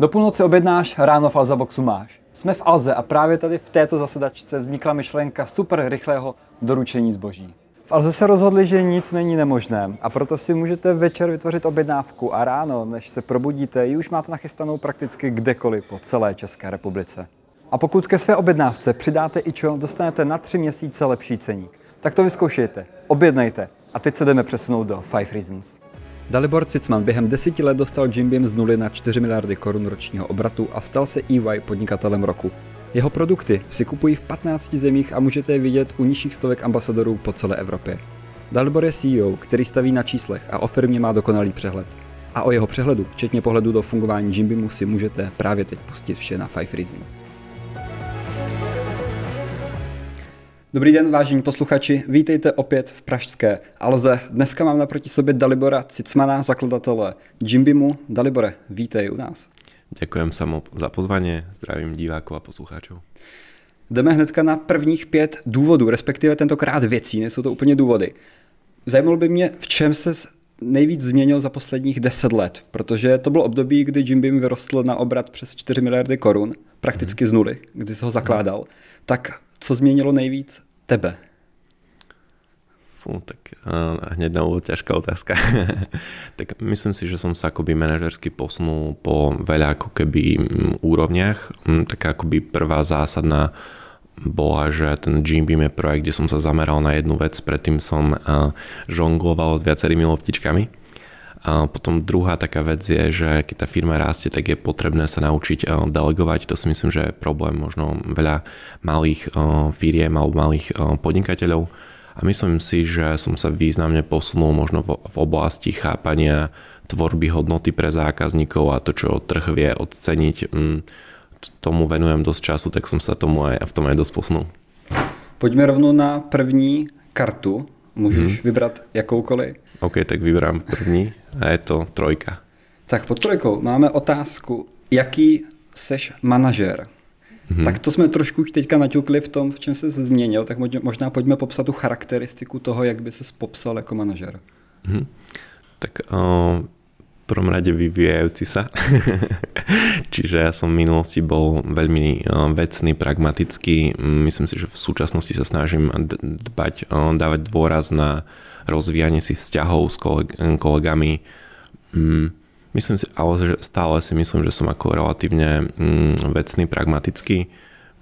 Do půlnoci objednáš, ráno v Alza Boxu máš. Jsme v Alze a právě tady v této zasedačce vznikla myšlenka super rychlého doručení zboží. V Alze se rozhodli, že nic není nemožné a proto si můžete večer vytvořit objednávku a ráno, než se probudíte, ji už máte nachystanou prakticky kdekoliv po celé České republice. A pokud ke své objednávce přidáte ičo, dostanete na 3 měsíce lepší ceník. Tak to vyzkoušejte, objednejte a teď se jdeme přesunout do 5 Reasons. Dalibor Cicman během 10 let dostal Jim Beam z 0 na 4 miliardy korun ročního obratu a stal se EY podnikatelem roku. Jeho produkty si kupují v 15 zemích a můžete je vidět u nižších stovek ambasadorů po celé Evropě. Dalibor je CEO, který staví na číslech a o firmě má dokonalý přehled. A o jeho přehledu, včetně pohledu do fungování Jim Beamu, si můžete právě teď pustit vše na 5 Reasons. Dobrý den, vážení posluchači, vítejte opět v pražské Alze. Dneska mám naproti sobě Dalibora Cicmana, zakladatele Jim Beamu. Dalibore, vítej u nás. Ďakujem samo za pozvanie, zdravím divákov a poslucháčov. Jdeme hnedka na prvních 5 důvodů, respektive tentokrát věcí, nejsou to úplně důvody. Zajímalo by mě, v čem se nejvíc změnil za posledních 10 let, protože to bylo období, kdy Jim Beam vyrostl na obrat přes 4 miliardy korun, prakticky z nuly, kdy jsi ho zakládal. Tak co změnilo nejvíc tebe? Tak hneď na úvod ťažká otázka. Tak myslím si, že som sa akoby manažersky posunul po veľa ako keby úrovniach. Taká akoby prvá zásadná bola, že ten Jim Beam je projekt, kde som sa zameral na jednu vec, predtým som žongloval s viacerými loptičkami. A potom druhá taká vec je, že keď tá firma rastie, tak je potrebné sa naučiť delegovať. To si myslím, že je problém možno veľa malých firiem alebo malých podnikateľov. A myslím si, že som sa významne posunul možno v oblasti chápania tvorby hodnoty pre zákazníkov a to, čo trh vie odceniť. Tomu venujem dosť času, tak som sa tomu aj v tom aj dosť posunul. Pojďme rovnou na první kartu. Můžeš vybrat jakoukoliv. OK, tak vyberám první a je to 3. Tak pod 3 máme otázku, jaký seš manažer? Tak to jsme trošku teďka naťukli v tom, v čem se změnil, tak možná pojďme popsat tu charakteristiku toho, jak by ses popsal jako manažer. Tak v prvom rade vyvíjajúci sa. Čiže ja som v minulosti bol veľmi vecný, pragmatický. Myslím si, že v súčasnosti sa snažím dávať dôraz na rozvíjanie si vzťahov s kolegami. Myslím si, ale že stále si myslím, že som ako relatívne vecný, pragmatický.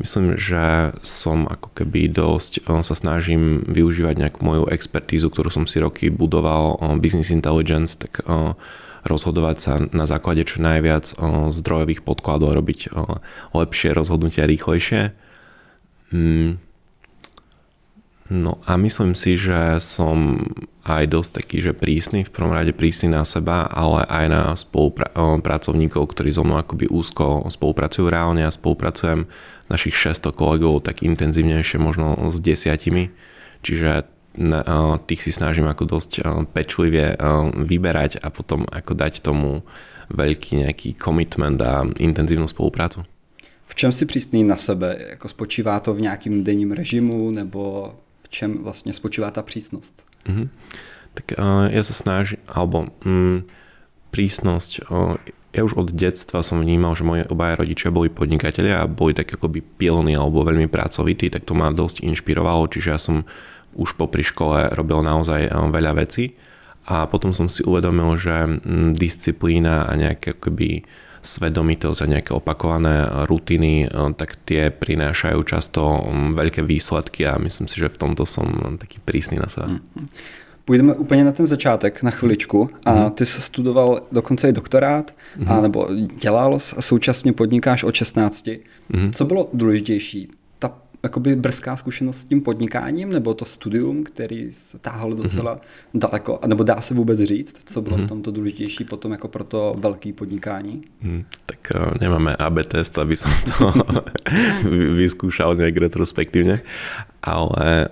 Myslím, že som ako keby dosť sa snažím využívať nejakú moju expertízu, ktorú som si roky budoval, business intelligence, tak rozhodovať sa na základe čo najviac zdrojových podkladov a robiť lepšie rozhodnutia rýchlejšie. No a myslím si, že som aj dosť taký, že prísny, v prvom rade prísny na seba, ale aj na pracovníkov, ktorí so mnou akoby úzko spolupracujú reálne. Ja spolupracujem našich 600 kolegov tak intenzívnejšie možno s 10. Čiže tých si snažím ako dosť pečlivie vyberať a potom ako dať tomu veľký nejaký commitment a intenzívnu spoluprácu. V čem si přísný na sebe? Jako spočívá to v nějakým denním režimu nebo v čem vlastně spočívá ta přísnost? Tak ja sa snažím, alebo prísnosť, ja už od detstva som vnímal, že moji obaja rodičia boli podnikatelia a boli tak akoby pilní alebo veľmi pracovití, tak to ma dosť inšpirovalo, čiže ja som už popri škole robil naozaj veľa vecí a potom som si uvedomil, že disciplína a nejaké akoby svedomitosť a nejaké opakované rutiny, tak tie prinášajú často veľké výsledky a myslím si, že v tomto som taký prísny na seba. Půjdeme úplně na ten začátek, na chviličku. A ty jsi studoval dokonce i doktorát, a nebo dělal a současně podnikáš od 16. Co bylo důležitější? Ta jakoby brzká zkušenost s tím podnikáním, nebo to studium, který se táhlo docela daleko? A nebo dá se vůbec říct, co bylo v tomto důležitější potom jako pro to velké podnikání? Tak nemáme AB test, aby som to vyskúšal nejak retrospektívne, ale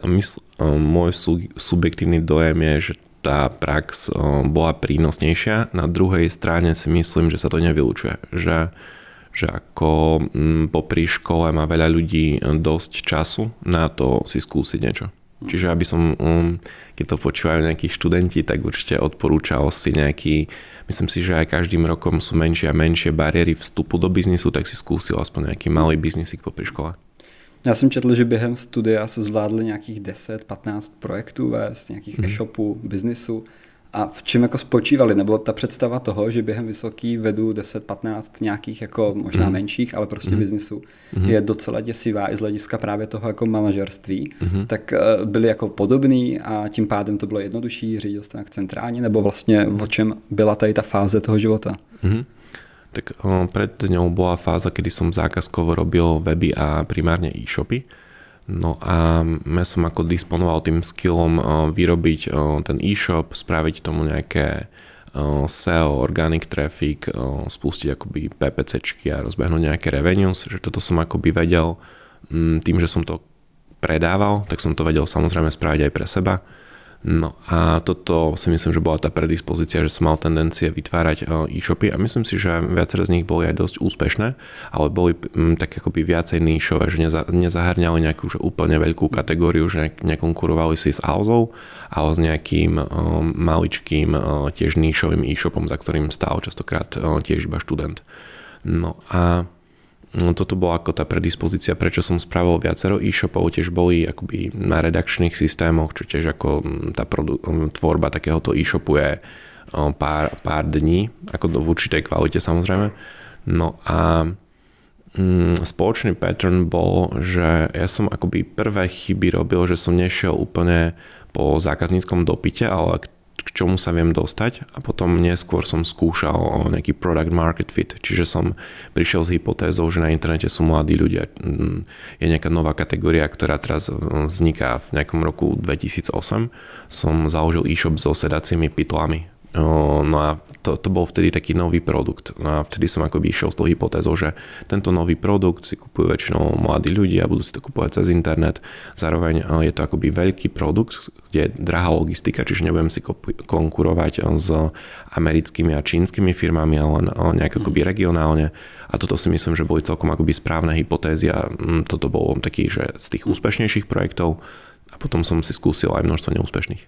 môj subjektívny dojem je, že tá prax bola prínosnejšia. Na druhej strane si myslím, že sa to nevylučuje, že ako popri škole má veľa ľudí dosť času na to si skúsiť niečo. Čiže aby som, keď to počúvajú nejakí študenti, tak určite odporúčal si nejaký, myslím si, že aj každým rokom sú menšie a menšie bariéry vstupu do biznisu, tak si skúsil aspoň nejaký malý biznisík popri škole. Já jsem četl, že během studia se zvládli nějakých 10-15 projektů vést, nějakých e-shopů, biznisu. A v čem jako spočívali? Nebo ta představa toho, že během vysoký vedu 10-15 nějakých jako možná menších, ale prostě biznisu, je docela děsivá i z hlediska právě toho jako manažerství. Tak byli jako podobný a tím pádem to bylo jednodušší, řídil jste nějak centrálně, nebo vlastně o čem byla tady ta fáze toho života? Tak pred ňou bola fáza, kedy som zákazkovo robil weby a primárne e-shopy. No a ja som ako disponoval tým skillom vyrobiť ten e-shop, spraviť tomu nejaké SEO, organic traffic, spustiť akoby PPCčky a rozbehnúť nejaké revenues, že toto som akoby vedel tým, že som to predával, tak som to vedel samozrejme spraviť aj pre seba. No a toto si myslím, že bola tá predispozícia, že som mal tendencie vytvárať e-shopy a myslím si, že viaceré z nich boli aj dosť úspešné, ale boli tak akoby viacej níšové, že nezahrňali nejakú že úplne veľkú kategóriu, že nekonkurovali si s Alzou, ale s nejakým maličkým tiež níšovým e-shopom, za ktorým stál častokrát tiež iba študent. No a toto bola ako tá predispozícia, prečo som spravil viacero e-shopov, tiež boli akoby na redakčných systémoch, čo tiež ako tá tvorba takéhoto e-shopu je pár dní, ako v určitej kvalite samozrejme. No a spoločný pattern bol, že ja som akoby prvé chyby robil, že som nešiel úplne po zákazníckom dopyte, ale k čomu sa viem dostať a potom neskôr som skúšal nejaký product market fit, čiže som prišiel s hypotézou, že na internete sú mladí ľudia. Je nejaká nová kategória, ktorá teraz vzniká v nejakom roku 2008. Som založil e-shop so sedacími pytlami. No a to bol vtedy taký nový produkt. No a vtedy som akoby išiel s tou hypotézou, že tento nový produkt si kupujú väčšinou mladí ľudia a budú si to kupovať cez internet. Zároveň je to akoby veľký produkt, kde je drahá logistika, čiže nebudem si konkurovať s americkými a čínskymi firmami, ale nejak akoby regionálne. A toto si myslím, že boli celkom akoby správne hypotézy a toto bolo taký, že z tých úspešnejších projektov a potom som si skúsil aj množstvo neúspešných.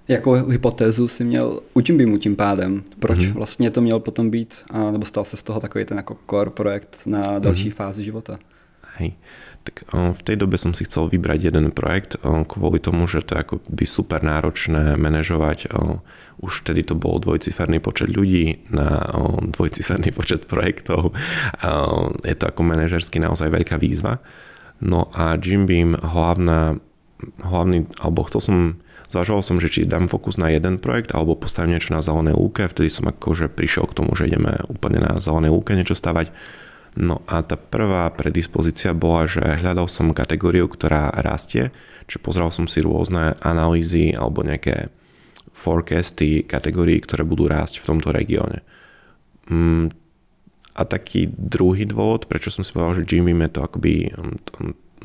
Jakou hypotézu si měl u Jimbymu tím pádem? Proč vlastně to měl potom být, nebo stal se z toho takový ten jako core projekt na další fázi života? Hej, tak v tej dobe som si chcel vybrať jeden projekt kvôli tomu, že to je akoby super náročné manažovať. Už vtedy to bol dvojciferný počet ľudí na dvojciferný počet projektov. Je to ako manažersky naozaj veľká výzva. No a Jimbym zvažoval som, že či dám fokus na jeden projekt alebo postavím niečo na zelenej lúke. Vtedy som akože prišiel k tomu, že ideme úplne na zelenej lúke niečo stavať. No a tá prvá predispozícia bola, že hľadal som kategóriu, ktorá rastie, čiže pozeral som si rôzne analýzy alebo nejaké forecasty kategórií, ktoré budú rásť v tomto regióne. A taký druhý dôvod, prečo som si povedal, že Jimbym je to akoby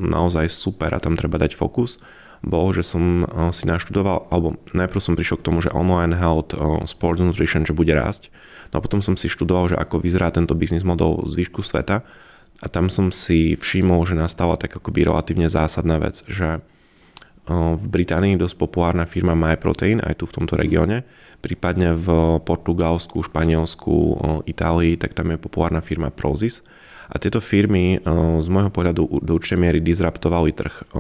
naozaj super a tam treba dať fokus, bol, že som si naštudoval, alebo najprv som prišiel k tomu, že online health, sports nutrition, že bude rásť. No a potom som si študoval, že ako vyzerá tento biznis model z výšku sveta a tam som si všimol, že nastala tak akoby relatívne zásadná vec, že v Británii dosť populárna firma MyProtein, aj tu v tomto regióne, prípadne v Portugalsku, Španielsku, Itálii, tak tam je populárna firma Prozis. A tieto firmy z môjho pohľadu do určitej miery disruptovali trh.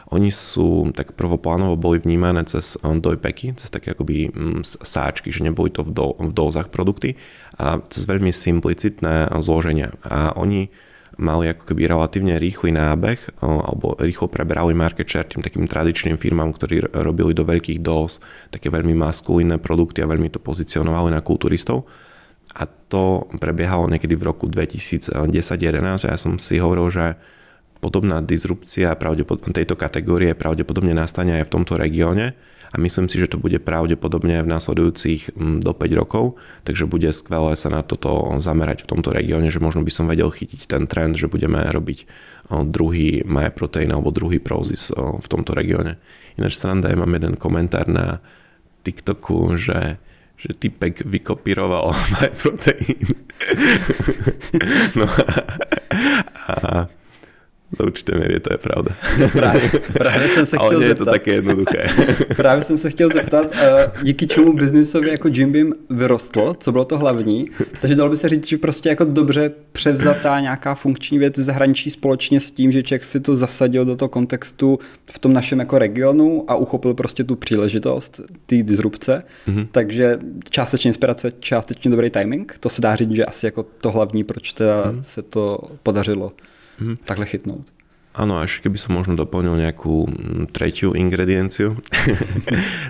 Oni sú tak prvoplánovo boli vnímané cez dojpeky, cez také akoby sáčky, že neboli to v dózach produkty a cez veľmi simplicitné zloženia. A oni mali ako keby relatívne rýchly nábeh alebo rýchlo preberali market share tým takým tradičným firmám, ktorí robili do veľkých dóz také veľmi maskulínne produkty a veľmi to pozicionovali na kulturistov. A to prebiehalo niekedy v roku 2010-2011 a ja som si hovoril, že podobná disrupcia tejto kategórie pravdepodobne nastane aj v tomto regióne a myslím si, že to bude pravdepodobne v následujúcich do 5 rokov, takže bude skvelé sa na toto zamerať v tomto regióne, že možno by som vedel chytiť ten trend, že budeme robiť druhý MyProtein alebo druhý Prozis v tomto regióne. Ináč sranda, ja mám jeden komentár na TikToku, že typek vykopíroval MyProtein. No a určité míře to je pravda. Právě jsem se chtěl ale nie zeptat. je to také jednoduché. Právě jsem se chtěl zeptat, díky čemu biznisově jako Jim Beam vyrostlo, co bylo to hlavní. Takže dalo by se říct, že prostě jako dobře převzatá nějaká funkční věc ze zahraničí společně s tím, že člověk si to zasadil do toho kontextu v tom našem jako regionu a uchopil prostě tu příležitost té disrupce. Takže částečně inspirace, částečně dobrý timing. To se dá říct, že asi jako to hlavní, proč teda se to podařilo takhle chytnout. Áno, až keby som možno doplnil nejakú tretiu ingredienciu,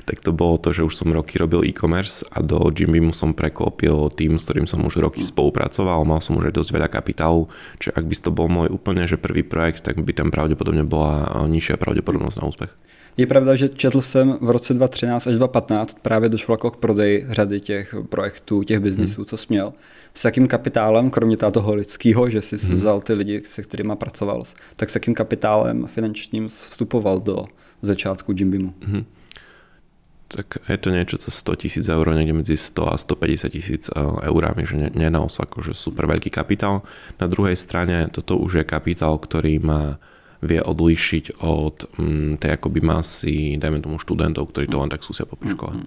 tak to bolo to, že už som roky robil e-commerce a do Jim Beamu som preklopil tým, s ktorým som už roky spolupracoval, mal som už aj dosť veľa kapitálu, čiže ak by to bol môj úplne že prvý projekt, tak by tam pravdepodobne bola nižšia pravdepodobnosť na úspech. Je pravda, že četl jsem v roce 2013 až 2015 právě došlo k prodeji řady těch projektů, těch biznisů, co jsi měl. S jakým kapitálem, kromě toho lidského, že jsi vzal ty lidi, se kterými pracoval, tak s jakým kapitálem finančním vstupoval do začátku Jim Beamu? Tak je to niečo cez 100 000 eur, niekde medzi 100 a 150 000 eurami, že nenaol sa akože super veľký kapitál. Na druhej strane toto už je kapitál, ktorý má vie odlíšiť od tej akoby masy, dajme tomu študentov, ktorí to len tak skúsia popri škole.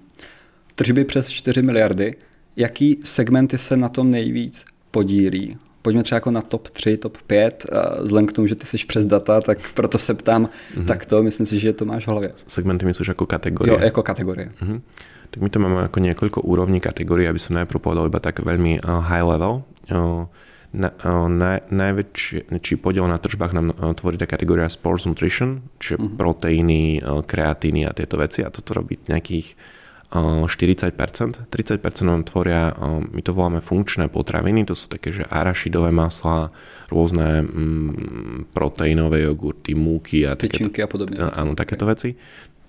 Tržby přes 4 miliardy. Jaký segmenty se na tom nejvíc podílí? Pojďme třeba jako na top 3, top 5. Vzhledem k tomu, že ty jsi přes data, tak proto se ptám takto. Myslím si, že to máš v hlavě. Segmenty myslíš ako kategórie? Jo, jako kategorie. Tak my to máme ako niekoľko úrovní kategórií, aby som najprv povedal iba tak veľmi high level. Najväčší podiel na tržbách nám tvorí tá kategória Sports Nutrition, čiže proteíny, kreatíny a tieto veci a toto robí nejakých 40%. 30% nám tvoria, my to voláme funkčné potraviny, to sú také, že arašidové maslá, rôzne proteínové jogurty, múky a tyčinky a podobne. Áno, takéto veci.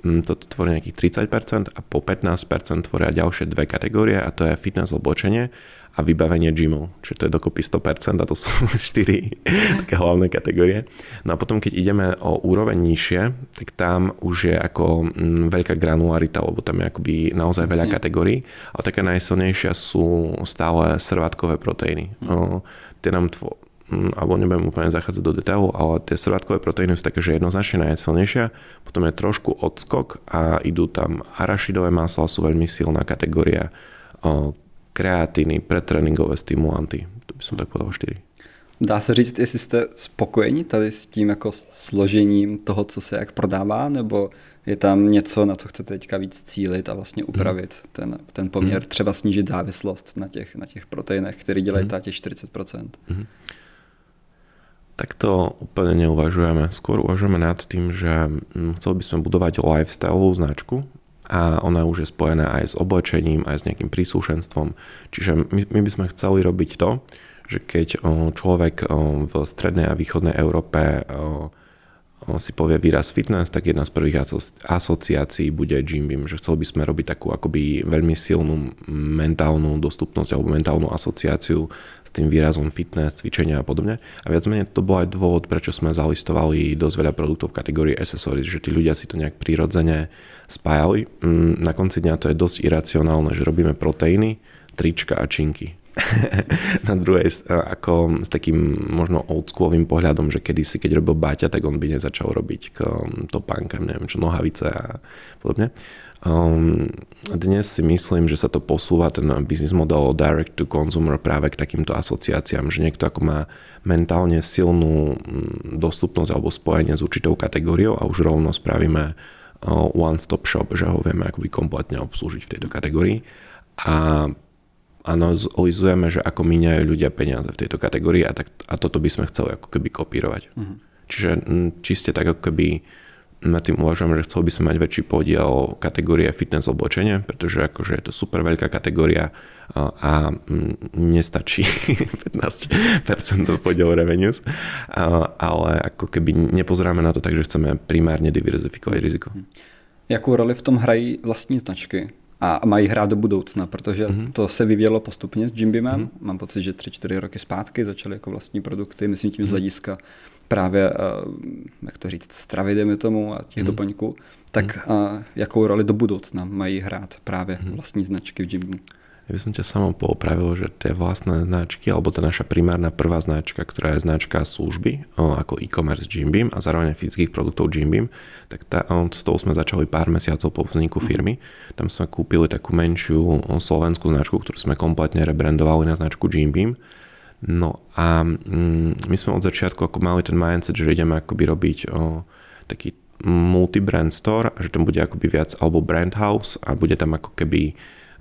Toto tvorí nejakých 30% a po 15% tvoria ďalšie dve kategórie a to je fitness oblečenie a vybavenie gymov, čiže to je dokopy 100% a to sú 4 také hlavné kategórie. No a potom, keď ideme o úroveň nižšie, tak tam už je ako veľká granularita, lebo tam je akoby naozaj veľa kategórií, ale taká najsilnejšia sú stále servátkové proteíny. Tie nám alebo nebudem úplne zachádzať do detailu, ale tie servátkové proteíny sú také, že jednoznačne najsilnejšia, potom je trošku odskok a idú tam arašidové maslá, sú veľmi silná kategória, kreatíny, pretréninkové stimulanty. To by som tak povedal 4. Dá se říct, jestli jste spokojeni tady s tím jako složením toho, co se jak prodává, nebo je tam něco, na co chcete teďka víc cílit a vlastně upravit ten poměr, třeba snížit závislost na těch proteinech, který dělají těch 40%? Tak to úplne neuvažujeme. Skôr uvažujeme nad tým, že chceli by sme budovať lifestyleovú značku a ona už je spojená aj s oblečením, aj s nejakým príslušenstvom. Čiže my by sme chceli robiť to, že keď človek v strednej a východnej Európe si povie výraz fitness, tak jedna z prvých asociácií bude Jim Beam, že chceli by sme robiť takú akoby veľmi silnú mentálnu dostupnosť alebo mentálnu asociáciu s tým výrazom fitness, cvičenia a podobne. A viac menej to bol aj dôvod, prečo sme zalistovali dosť veľa produktov v kategórii accessories, že tí ľudia si to nejak prirodzene spájali. Na konci dňa to je dosť iracionálne, že robíme proteíny, trička a činky. Na druhej, ako s takým možno oldschoolovým pohľadom, že kedysi, keď robil Báťa, tak on by nezačal robiť k topánkam, neviem čo, nohavice a podobne. Dnes si myslím, že sa to posúva ten business model direct to consumer práve k takýmto asociáciám, že niekto ako má mentálne silnú dostupnosť alebo spojenie s určitou kategóriou a už rovno spravíme one stop shop, že ho vieme akoby kompletne obslúžiť v tejto kategórii a analyzujeme, že ako míňajú ľudia peniaze v tejto kategórii a toto by sme chceli ako keby kopírovať. Čiže čiste tak ako keby nad tým uvažujem, že chceli by sme mať väčší podiel kategórie fitness oblečenie, pretože akože je to super veľká kategória a nestačí 15% podiel revenues, ale ako keby nepozeráme na to tak, že chceme primárne diverzifikovať riziko. Jakou roli v tom hrají vlastní značky? A mají hrát do budoucna, protože to se vyvíjelo postupně s Jim Beamem. Mám pocit, že 3-4 roky zpátky začaly jako vlastní produkty, myslím tím z hlediska právě, jak to říct, stravy, dejme tomu, a těch doplňků. Tak jakou roli do budoucna mají hrát právě vlastní značky v Jim Beamu? Ja by som ťa samo poopravil, že tie vlastné značky, alebo tá naša primárna prvá značka, ktorá je značka služby, ako e-commerce Jim Beam a zároveň fyzických produktov Jim Beam, tak s tou sme začali pár mesiacov po vzniku firmy. Tam sme kúpili takú menšiu slovenskú značku, ktorú sme kompletne rebrandovali na značku Jim Beam. No a my sme od začiatku ako mali ten mindset, že ideme akoby robiť taký multi-brand store, že tam bude akoby viac alebo brand house a bude tam ako keby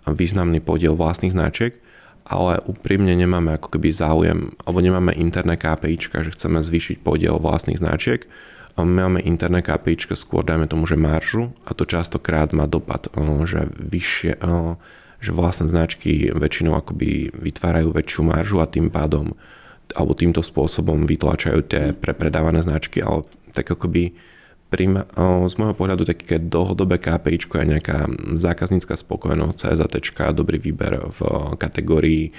významný podiel vlastných značiek, ale úprimne nemáme ako keby záujem, alebo nemáme interné KPIčka, že chceme zvýšiť podiel vlastných značiek. Máme interné KPIčka skôr, dajme tomu, že maržu a to častokrát má dopad, že vyššie, že vlastné značky väčšinou akoby vytvárajú väčšiu maržu a tým pádom, alebo týmto spôsobom vytlačajú tie prepredávané značky, ale tak akoby z môjho pohľadu také dlhodobé KPIčko je nejaká zákaznícka spokojnosť, CSATčka, dobrý výber v kategórii,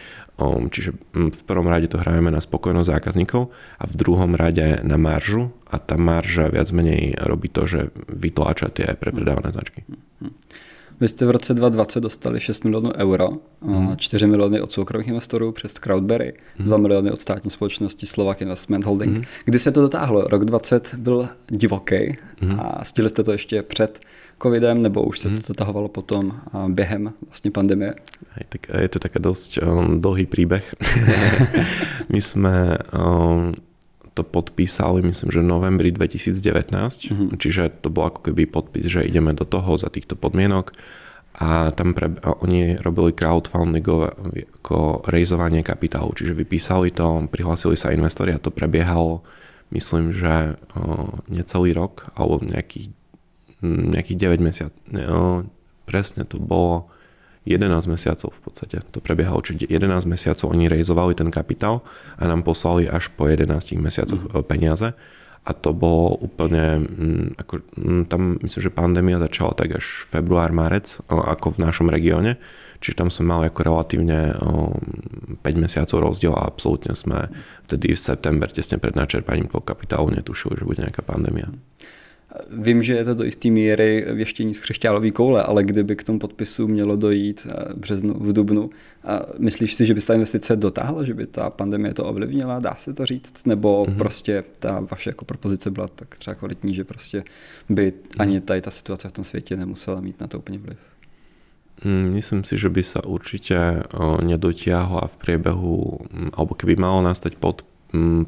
čiže v prvom rade to hráme na spokojnosť zákazníkov a v druhom rade na maržu a tá marža viac menej robí to, že vytláča tie prepredávané značky. Vy jste v roce 2020 dostali 6 milionů euro, 4 miliony od soukromých investorů přes Crowdberry, 2 miliony od státní společnosti Slovak Investment Holding. Kdy se to dotáhlo? Rok 20 byl divoký a stihli jste to ještě před covidem, nebo už se to dotahovalo potom během vlastně pandemie? Tak je to taká dosť dlhý príbeh. My sme to podpísali, myslím, že v novembri 2019, čiže to bol ako keby podpis, že ideme do toho za týchto podmienok a tam oni robili crowdfunding ako rejzovanie kapitálu, čiže vypísali to, prihlásili sa investori a to prebiehalo, myslím, že necelý rok alebo nejakých 9 mesiacov. Presne to bolo 11 mesiacov v podstate. To prebiehalo, čiže 11 mesiacov oni rejzovali ten kapitál a nám poslali až po 11 mesiacoch peniaze. A to bolo úplne, tam myslím, že pandémia začala tak až február, marec, ako v našom regióne. Čiže tam sme mali ako relatívne 5 mesiacov rozdiel a absolútne sme vtedy v september, tesne pred načerpaním toho kapitálu, netušili, že bude nejaká pandémia. Vím, že je to do jisté míry věštění z křišťálové koule, ale kdyby k tomu podpisu mělo dojít v březnu, v dubnu, myslíš si, že by se ta investice dotáhla, že by ta pandemie to ovlivnila, dá se to říct? Nebo prostě ta vaše jako propozice byla tak třeba kvalitní, že prostě by ani tady ta situace v tom světě nemusela mít na to úplně vliv? Myslím si, že by sa určite nedotiahla v priebehu, alebo keby malo nastať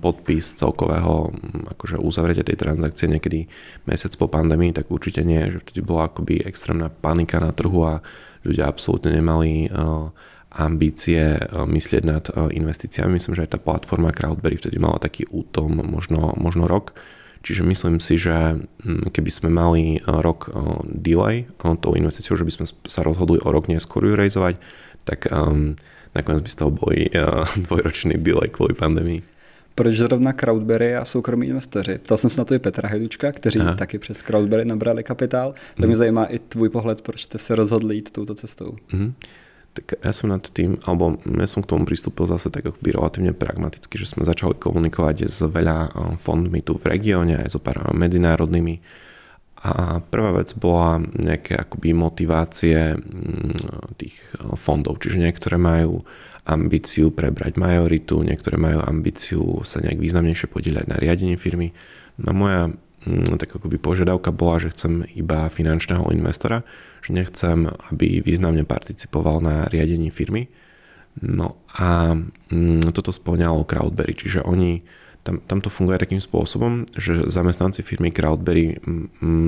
podpis celkového akože uzavretia tej transakcie niekedy mesiac po pandémii, tak určite nie, že vtedy bola akoby extrémna panika na trhu a ľudia absolútne nemali ambície myslieť nad investíciami. Myslím, že aj tá platforma Crowdberry vtedy mala taký útom možno rok. Čiže myslím si, že keby sme mali rok delay tou investíciou, že by sme sa rozhodli o rok neskôr ju rejzovať, tak nakoniec by z toho boli dvojročný delay kvôli pandémii. Proč zrovna Crowdberry a soukromí investoři? Ptal jsem se na to i Petra Hejdučka, kteří taky přes Crowdberry nabrali kapitál. Tak mě zajímá i tvůj pohled, proč jste se rozhodli jít touto cestou. Tak ja som nad tým, alebo ja som k tomu pristúpil zase tak akoby relatívne pragmaticky, že sme začali komunikovať s veľa fondmi tu v regióne, aj so pár medzinárodnými. A prvá vec bola nejaké akoby motivácie tých fondov, čiže niektoré majú ambíciu prebrať majoritu, niektoré majú ambíciu sa nejak významnejšie podieľať na riadení firmy. No moja tak akoby požiadavka bola, že chcem iba finančného investora, že nechcem, aby významne participoval na riadení firmy. No a toto spĺňalo Crowdberry, čiže oni tam to funguje takým spôsobom, že zamestnanci firmy Crowdberry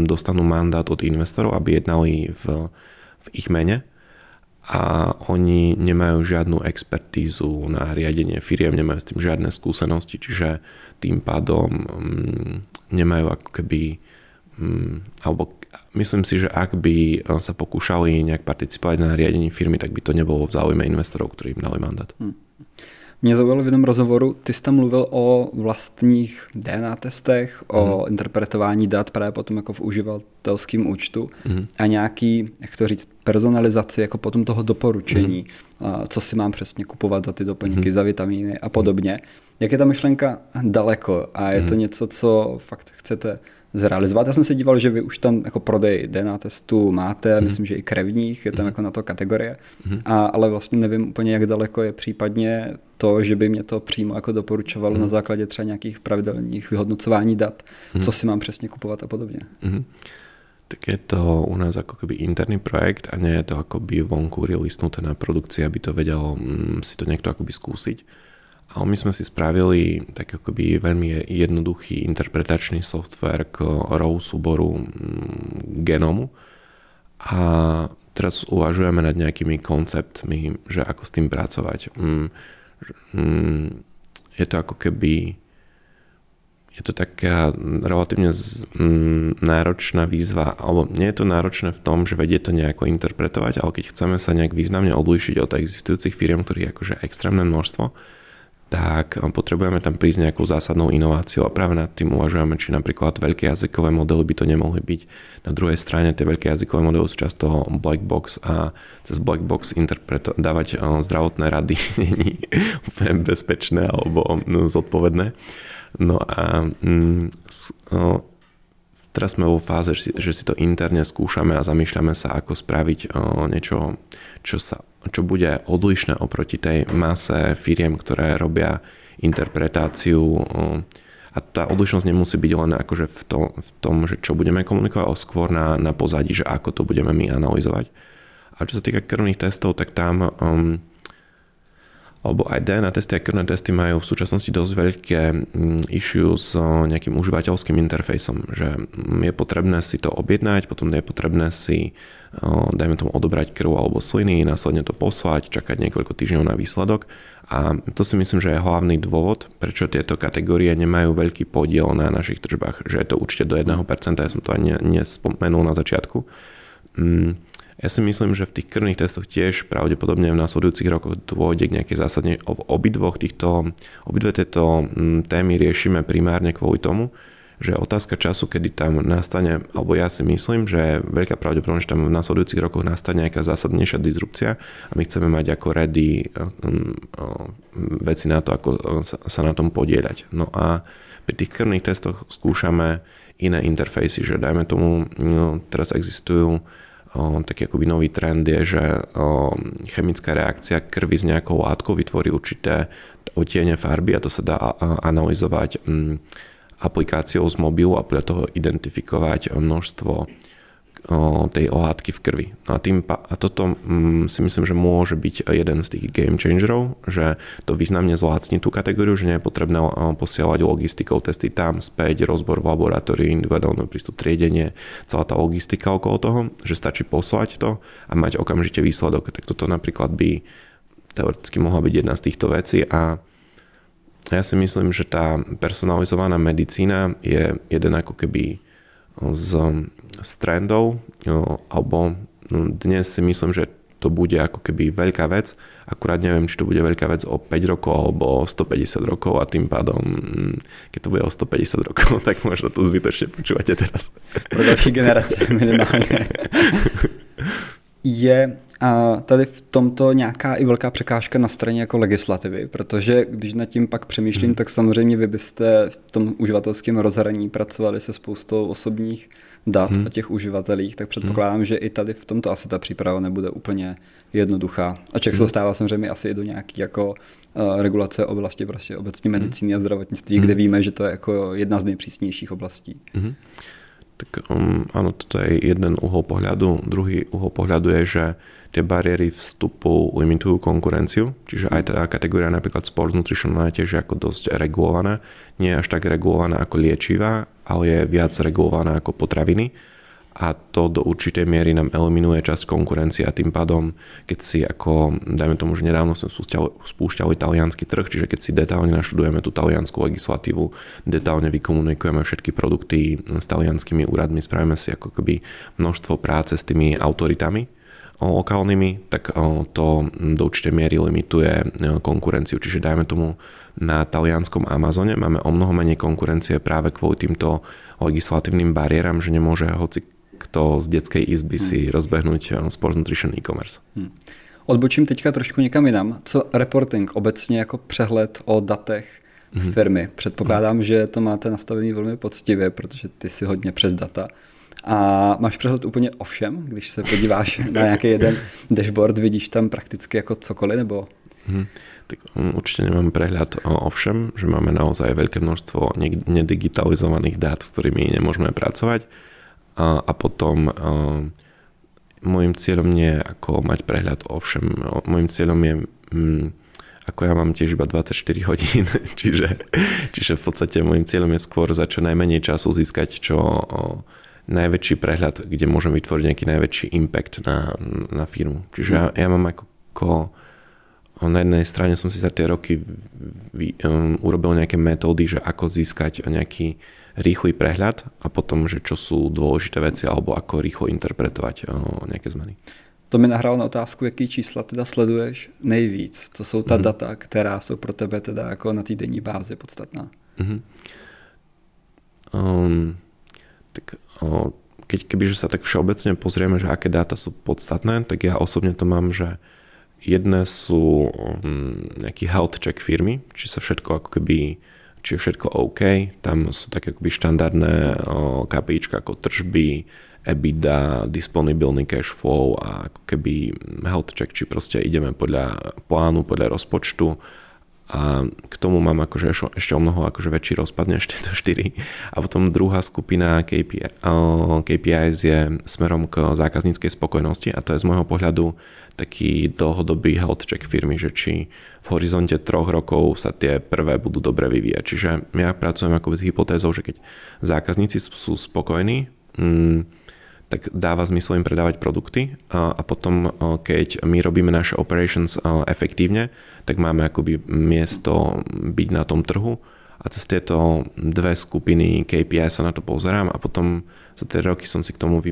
dostanú mandát od investorov, aby jednali v ich mene a oni nemajú žiadnu expertízu na riadenie firiem, nemajú s tým žiadne skúsenosti, čiže tým pádom nemajú ako keby, alebo myslím si, že ak by sa pokúšali nejak participovať na riadení firmy, tak by to nebolo v záujme investorov, ktorí im dali mandát. Mě zaujalo v jednom rozhovoru, ty jsi tam mluvil o vlastních DNA testech, o interpretování dat právě potom jako v uživatelském účtu a nějaký, jak to říct, personalizaci jako potom toho doporučení, co si mám přesně kupovat za ty doplňky, za vitamíny a podobně. Jak je ta myšlenka daleko a je to něco, co fakt chcete zrealizovat. Já jsem se díval, že vy už tam jako prodej DNA testu máte, myslím, že i krevních, je tam jako na to kategorie, ale vlastně nevím úplně, jak daleko je případně to, že by mě to přímo jako doporučovalo na základě třeba nějakých pravidelných vyhodnocování dat, co si mám přesně kupovat a podobně. Tak je to u nás ako keby interný projekt a nie je to akoby vonku listnuté na produkcii, aby to vedelo si to niekto akoby skúsiť. A my sme si spravili tak akoby veľmi jednoduchý interpretačný software k RAW súboru genómu a teraz uvažujeme nad nejakými konceptmi, že ako s tým pracovať. Je to ako keby je to taká relatívne náročná výzva, alebo nie je to náročné v tom, že vedie to nejako interpretovať, ale keď chceme sa nejak významne odlíšiť od existujúcich firiem, ktorých je akože extrémne množstvo, tak potrebujeme tam prísť nejakou zásadnou inováciou a práve nad tým uvažujeme, či napríklad veľké jazykové modely by to nemohli byť. Na druhej strane tie veľké jazykové modely sú často black box a cez black box dávať zdravotné rady nie je úplne bezpečné alebo zodpovedné. No a teraz sme vo fáze, že si to interne skúšame a zamýšľame sa, ako spraviť niečo, čo bude odlišné oproti tej mase firiem, ktoré robia interpretáciu. A tá odlišnosť nemusí byť len akože v tom, že čo budeme komunikovať, ale skôr na pozadí, že ako to budeme my analyzovať. A čo sa týka krvných testov, tak tam alebo aj DNA testy a krvné testy majú v súčasnosti dosť veľké issue s nejakým užívateľským interfejsom, že je potrebné si to objednať, potom je potrebné si, dajme tomu, odobrať krv alebo sliny, následne to poslať, čakať niekoľko týždňov na výsledok a to si myslím, že je hlavný dôvod, prečo tieto kategórie nemajú veľký podiel na našich tržbách, že je to určite do 1%, ja som to aj nespomenul na začiatku. Ja si myslím, že v tých krvných testoch tiež pravdepodobne v následujúcich rokoch dôjde k nejakej zásadne. Obidve tieto témy riešime primárne kvôli tomu, že otázka času, kedy tam nastane, alebo ja si myslím, že veľká pravdepodobnosť, že tam v následujúcich rokoch nastane nejaká zásadnejšia disrupcia a my chceme mať ako ready veci na to, ako sa na tom podieľať. No a pri tých krvných testoch skúšame iné interfejsy, že dajme tomu, teraz existujú taký akoby nový trend je, že chemická reakcia krvi s nejakou látkou vytvorí určité odtiene farby a to sa dá analyzovať aplikáciou z mobilu a podľa toho identifikovať množstvo tej látky v krvi. A toto si myslím, že môže byť jeden z tých game changerov, že to významne zlácni tú kategóriu, že nie je potrebné posielať logistikou testy tam, späť, rozbor v laboratóriu, individuálny prístup, triedenie, celá tá logistika okolo toho, že stačí poslať to a mať okamžite výsledok. Tak toto napríklad by teoreticky mohla byť jedna z týchto vecí a ja si myslím, že tá personalizovaná medicína je jeden ako keby z trendov, alebo dnes si myslím, že to bude ako keby veľká vec, akurát neviem, či to bude veľká vec o 5 rokov alebo o 150 rokov a tým pádom, keď to bude o 150 rokov, tak možno to zbytočne počúvate teraz. Pro další generace minimálně. Je tady v tomto nějaká i velká překážka na straně jako legislativy, protože když nad tím pak přemýšlím, tak samozřejmě vy byste v tom uživatelském rozhraní pracovali se spoustou osobních dat o těch uživatelích, tak předpokládám, že i tady v tomto asi ta příprava nebude úplně jednoduchá. A člověk se dostává samozřejmě asi i do nějaký jako regulace oblasti prostě obecní medicíny a zdravotnictví, kde víme, že to je jako jedna z nejpřísnějších oblastí. Tak áno, toto je jeden uhol pohľadu. Druhý uhol pohľadu je, že tie bariéry vstupu limitujú konkurenciu, čiže aj tá kategória napríklad Sports Nutrition je tiež ako dosť regulovaná. Nie je až tak regulovaná ako liečivá, ale je viac regulovaná ako potraviny. A to do určitej miery nám eliminuje časť konkurencie a tým pádom, keď si ako, dajme tomu, že nedávno sme spúšťali taliansky trh, čiže keď si detálne naštudujeme tú taliansku legislatívu, detálne vykomunikujeme všetky produkty s talianskými úradmi, spravíme si ako keby množstvo práce s tými autoritami lokálnymi, tak to do určitej miery limituje konkurenciu. Čiže dajme tomu na talianskom Amazone máme o mnoho menej konkurencie práve kvôli týmto legislatívnym bariéram, že nemôže hoci kto z detskej izby si rozbehnúť Sports Nutrition e-commerce. Odbočím teďka trošku někam jinam. Co reporting obecně jako přehled o datech firmy. Předpokládám, že to máte nastavený velmi poctivě, protože ty si hodně přes data. A máš přehled úplně o všem, když se podíváš na nějaký jeden dashboard, vidíš tam prakticky jako cokoliv, nebo? Tak určite nemám prehľad o všem, že máme naozaj veľké množstvo nedigitalizovaných dát, s ktorými nemôžeme pracovať. A potom môjim cieľom nie je ako mať prehľad o všem. Môjim cieľom je, ako ja mám tiež iba 24 hodín, čiže v podstate môjim cieľom je skôr za čo najmenej času získať najväčší prehľad, kde môžem vytvoriť nejaký najväčší impact na firmu. Čiže ja mám ako na jednej strane som si za tie roky urobil nejaké metódy, že ako získať nejaký rýchly prehľad a potom, že čo sú dôležité veci alebo ako rýchlo interpretovať nejaké zmeny. To mi nahrál na otázku, jaký čísla teda sleduješ nejvíc. Co jsou ta data, která jsou pro tebe teda jako na týdenní bázi podstatná? Kebyže sa tak všeobecne pozrieme, že aké dáta sú podstatné, tak ja osobne to mám, že jedné sú nejaký health check firmy, či je všetko OK, tam sú také akoby štandardné KPIčka ako tržby, EBITDA, disponibilný cash flow a ako keby health check, či proste ideme podľa plánu, podľa rozpočtu. A k tomu mám akože ešte o mnoho akože väčší rozpad než tieto 4. A potom druhá skupina KPIs je smerom k zákazníckej spokojnosti a to je z môjho pohľadu taký dlhodobý health check firmy, že či v horizonte 3 rokov sa tie prvé budú dobre vyvíjať. Čiže ja pracujem ako s hypotézou, že keď zákazníci sú spokojní, tak dáva zmysel im predávať produkty a potom, keď my robíme naše operations efektívne, tak máme akoby miesto byť na tom trhu a cez tieto dve skupiny KPI sa na to pozerám a potom za tie roky som si k tomu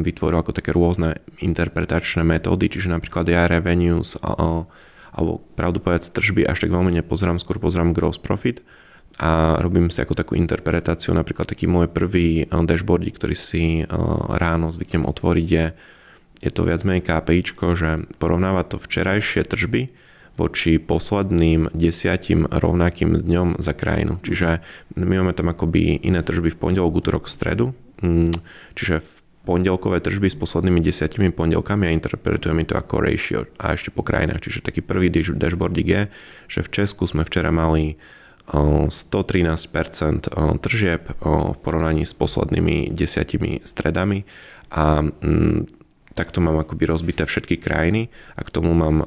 vytvoril ako také rôzne interpretačné metódy, čiže napríklad ja revenues alebo pravdu povedať tržby až tak veľmi nepozerám, skôr pozerám gross profit a robím si ako takú interpretáciu, napríklad taký môj prvý dashboard, ktorý si ráno zvyknem otvoriť, je to viac menej KPIčko, že porovnáva to včerajšie tržby voči posledným 10 rovnakým dňom za krajinu. Čiže my máme tam akoby iné tržby v pondelok, útorok, stredu, čiže v pondelkové tržby s poslednými 10 pondelkami a interpretujeme to ako ratio a ešte po krajinách. Čiže taký prvý dashboardík je, že v Česku sme včera mali 113% tržieb v porovnaní s poslednými 10 stredami a takto mám akoby rozbité všetky krajiny a k tomu mám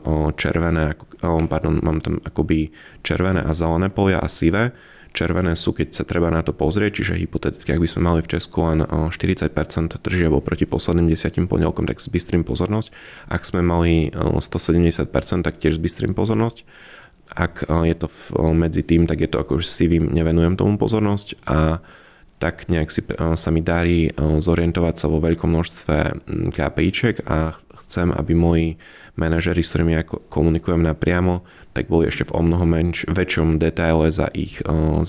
mám tam akoby červené a zelené polia a sivé. Červené sú, keď sa treba na to pozrieť, čiže hypoteticky, ak by sme mali v Česku len 40% tržieb oproti posledným 10 pondelkom, tak zbystrím pozornosť. Ak sme mali 170%, tak tiež zbystrím pozornosť. Ak je to medzi tým, tak je to ako už sivým, nevenujem tomu pozornosť a tak nejak sa mi darí zorientovať sa vo veľkom množstve KPIček a chcem, aby moji manažeri, s ktorými ja komunikujem napriamo, tak boli ešte v o mnoho väčšom detaile za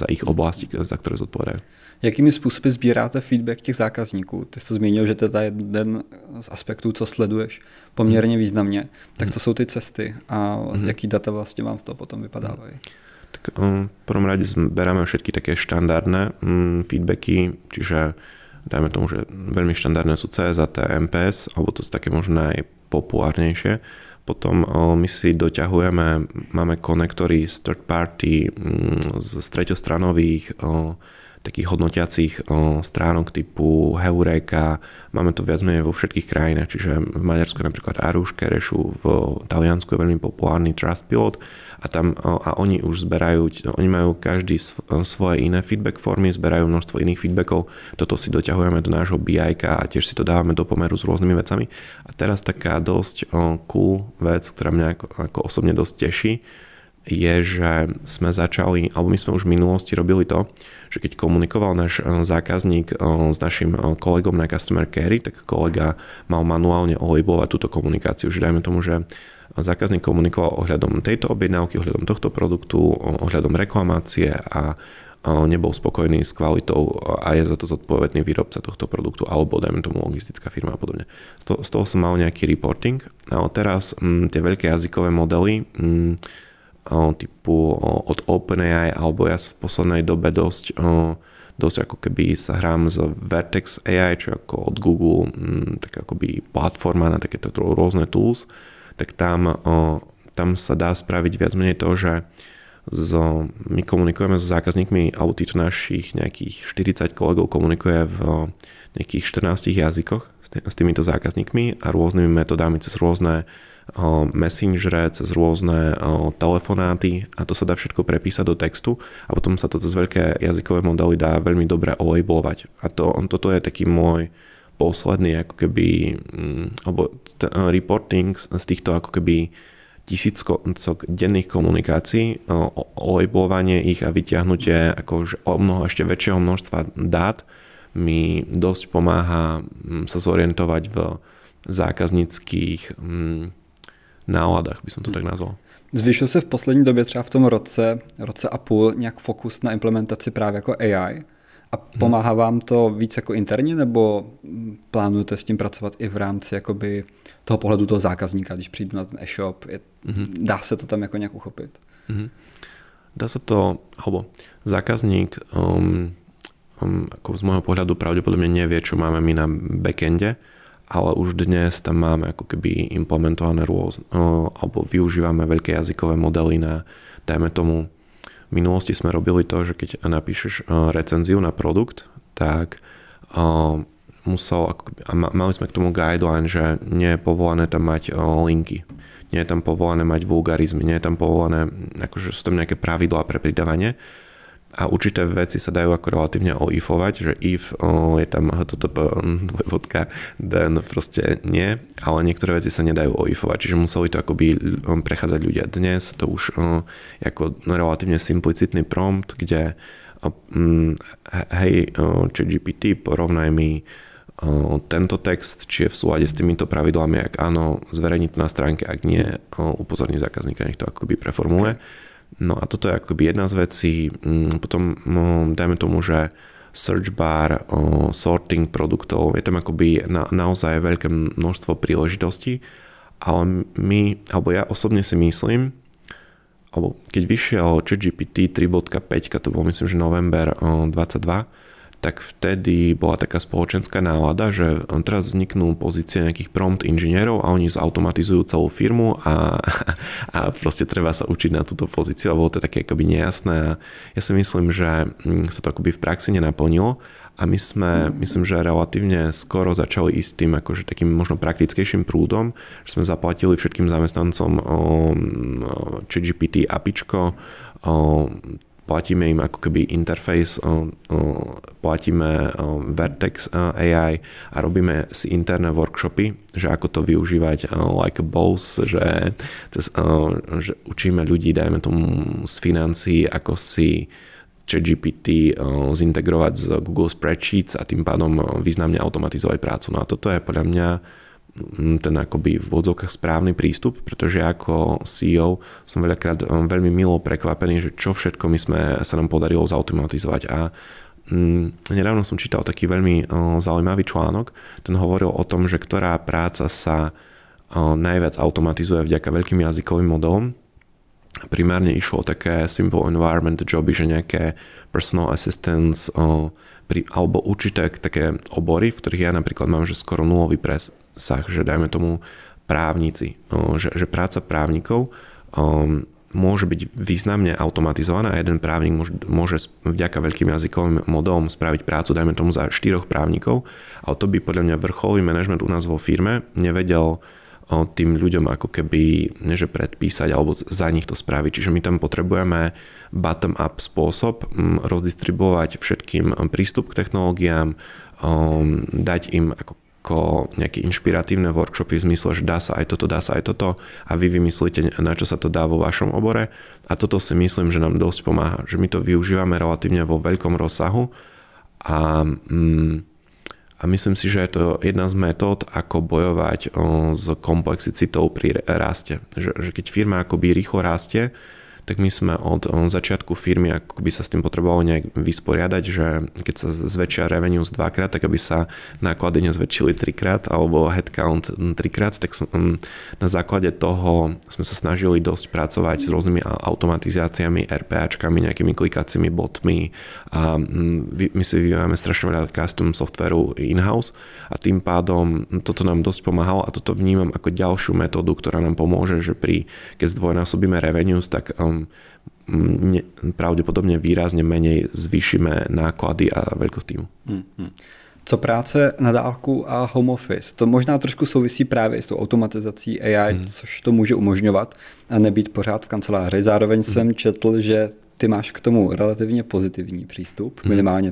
ich oblasti, za ktoré zodpovedajú. Jakými způsoby sbíráte feedback těch zákazníků? Ty jsi to zmínil, že to je jeden z aspektů, co sleduješ poměrně významně. Tak co jsou ty cesty a jaký data vlastně vám z toho potom vypadávají? Tak v prvom rade zberáme všetky také štandardné feedbacky, čiže dajme tomu, že veľmi štandardné sú CSAT, MPS, alebo to sú také možno najpopulárnejšie. Potom my si doťahujeme, máme konektory z third party, z treťostranových takých hodnotiacich stránok typu Heureka. Máme to viac menej vo všetkých krajinách, čiže v Maďarsku je napríklad Aruš, Kerešu, v Taliansku je veľmi populárny Trustpilot a oni už zberajú, oni majú každý svoje iné feedback formy, zberajú množstvo iných feedbackov. Toto si doťahujeme do nášho BI-ka a tiež si to dávame do pomeru s rôznymi vecami. A teraz taká dosť cool vec, ktorá mňa ako osobne dosť teší, je, že sme začali, alebo my sme už v minulosti robili to, že keď komunikoval náš zákazník s našim kolegom na Customer Care, tak kolega mal manuálne olabovať túto komunikáciu. Že dajme tomu, že zákazník komunikoval ohľadom tejto objednávky, ohľadom tohto produktu, ohľadom reklamácie a nebol spokojný s kvalitou a je za to zodpovedný výrobca tohto produktu alebo dajme tomu logistická firma a podobne. Z toho som mal nejaký reporting, ale teraz tie veľké jazykové modely typu od OpenAI, alebo ja v poslednej dobe dosť ako keby sa hrám z Vertex AI, čo ako od Google, tak akoby platforma na takéto rôzne tools, tak tam sa dá spraviť viac menej to, že my komunikujeme s zákazníkmi, alebo týchto našich nejakých 40 kolegov komunikuje v nejakých 14 jazykoch s týmito zákazníkmi a rôznymi metodami cez rôzne messengere, cez rôzne telefonáty a to sa dá všetko prepísať do textu a potom sa to cez veľké jazykové modely dá veľmi dobre olabelovať. A toto je taký môj posledný ako keby alebo reporting z týchto ako keby tisícok denných komunikácií, olabelovanie ich a vyťahnutie akože o mnoho ešte väčšieho množstva dát mi dosť pomáha sa zorientovať v zákaznických náladách, by som to tak nazval. Zvýšil se v poslední době třeba v tom roce a půl nějak fokus na implementaci právě jako AI a pomáhá vám to víc jako interně nebo plánujete s tím pracovat i v rámci jakoby toho pohledu toho zákazníka, když přijdu na ten e-shop, dá se to tam jako nějak uchopit? Dá sa to, alebo zákazník ako z môjho pohľadu pravdepodobne nevie, čo máme my na backende, ale už dnes tam máme ako keby implementované alebo využívame veľké jazykové modely na, dajme tomu, v minulosti sme robili to, že keď napíšeš recenziu na produkt, tak mali sme k tomu guideline, že nie je povolené tam mať linky, nie je tam povolené mať vulgarizmy, nie je tam povolené, akože sú tam nejaké pravidlá pre pridávanie. A určité veci sa dajú ako relatívne oifovať, že if je tam then proste nie, ale niektoré veci sa nedajú oifovať, čiže museli to akoby prechádzať ľudia. Dnes to už ako relatívne simplicitný prompt, kde hej, ChatGPT, porovnaj mi tento text, či je v súlade s týmito pravidlami, ak áno, zverejní to na stránke, ak nie, upozorní zákazníka, nech to akoby preformuluje. No a toto je akoby jedna z vecí. Potom dajme tomu, že search bar, sorting produktov, je tam akoby naozaj veľké množstvo príležitostí, ale alebo ja osobne si myslím, alebo keď vyšiel ChatGPT 3.5, to bol myslím, že november 22, tak vtedy bola taká spoločenská nálada, že teraz vzniknú pozície nejakých prompt inžinierov a oni zautomatizujú celú firmu a proste treba sa učiť na túto pozíciu a bolo to také akoby nejasné a ja si myslím, že sa to akoby v praxi nenaplnilo a my sme, myslím, že relatívne skoro začali ísť tým akože takým možno praktickejším prúdom, že sme zaplatili všetkým zamestnancom ChatGPT APIčko, platíme im ako keby interface, platíme Vertex AI a robíme si interné workshopy, že ako to využívať like a boss, že učíme ľudí, dajme tomu z financií, ako si ChatGPT zintegrovať z Google Spreadsheets a tým pádom významne automatizovať prácu. No a toto je podľa mňa ten akoby v odzvukách správny prístup, pretože ako CEO som veľakrát veľmi milo prekvapený, že čo všetko sa nám podarilo zautomatizovať a nedávno som čítal taký veľmi zaujímavý článok, ten hovoril o tom, že ktorá práca sa najviac automatizuje vďaka veľkým jazykovým modelom. Primárne išlo o také simple environment joby, že nejaké personal assistance alebo určité také obory, v ktorých ja napríklad mám že skoro nulový že dajme tomu právnici, že práca právnikov môže byť významne automatizovaná a jeden právnik môže vďaka veľkým jazykovým modelom spraviť prácu, dajme tomu za 4 právnikov, ale to by podľa mňa vrcholový manažment u nás vo firme nevedel tým ľuďom ako keby neže predpísať alebo za nich to spraviť. Čiže my tam potrebujeme bottom-up spôsob rozdistribuovať všetkým prístup k technológiám, dať im ako nejaké inšpiratívne workshopy v zmysle, že dá sa aj toto a vy vymyslíte, na čo sa to dá vo vašom obore a toto si myslím, že nám dosť pomáha, že my to využívame relatívne vo veľkom rozsahu a myslím si, že je to jedna z metód, ako bojovať s komplexicitou pri raste. Že keď firma akoby rýchlo rastie, tak my sme od začiatku firmy ako by sa s tým potrebovalo nejak vysporiadať, že keď sa zväčšia revenues 2-krát, tak aby sa náklady nezväčšili 3-krát alebo headcount 3-krát, tak na základe toho sme sa snažili dosť pracovať s rôznymi automatizáciami, RPAčkami, nejakými klikacími botmi a my si vyvíjame strašne veľa custom softvéru in-house a tým pádom toto nám dosť pomáhalo a toto vnímam ako ďalšiu metódu, ktorá nám pomôže, že keď zdvojnásobíme revenues, tak pravděpodobně výrazně méně zvýšíme náklady a velikost týmu. Co práce na dálku a home office? To možná trošku souvisí právě s tou automatizací AI, což to může umožňovat a nebýt pořád v kanceláři. Zároveň jsem četl, že ty máš k tomu relativně pozitivní přístup, minimálně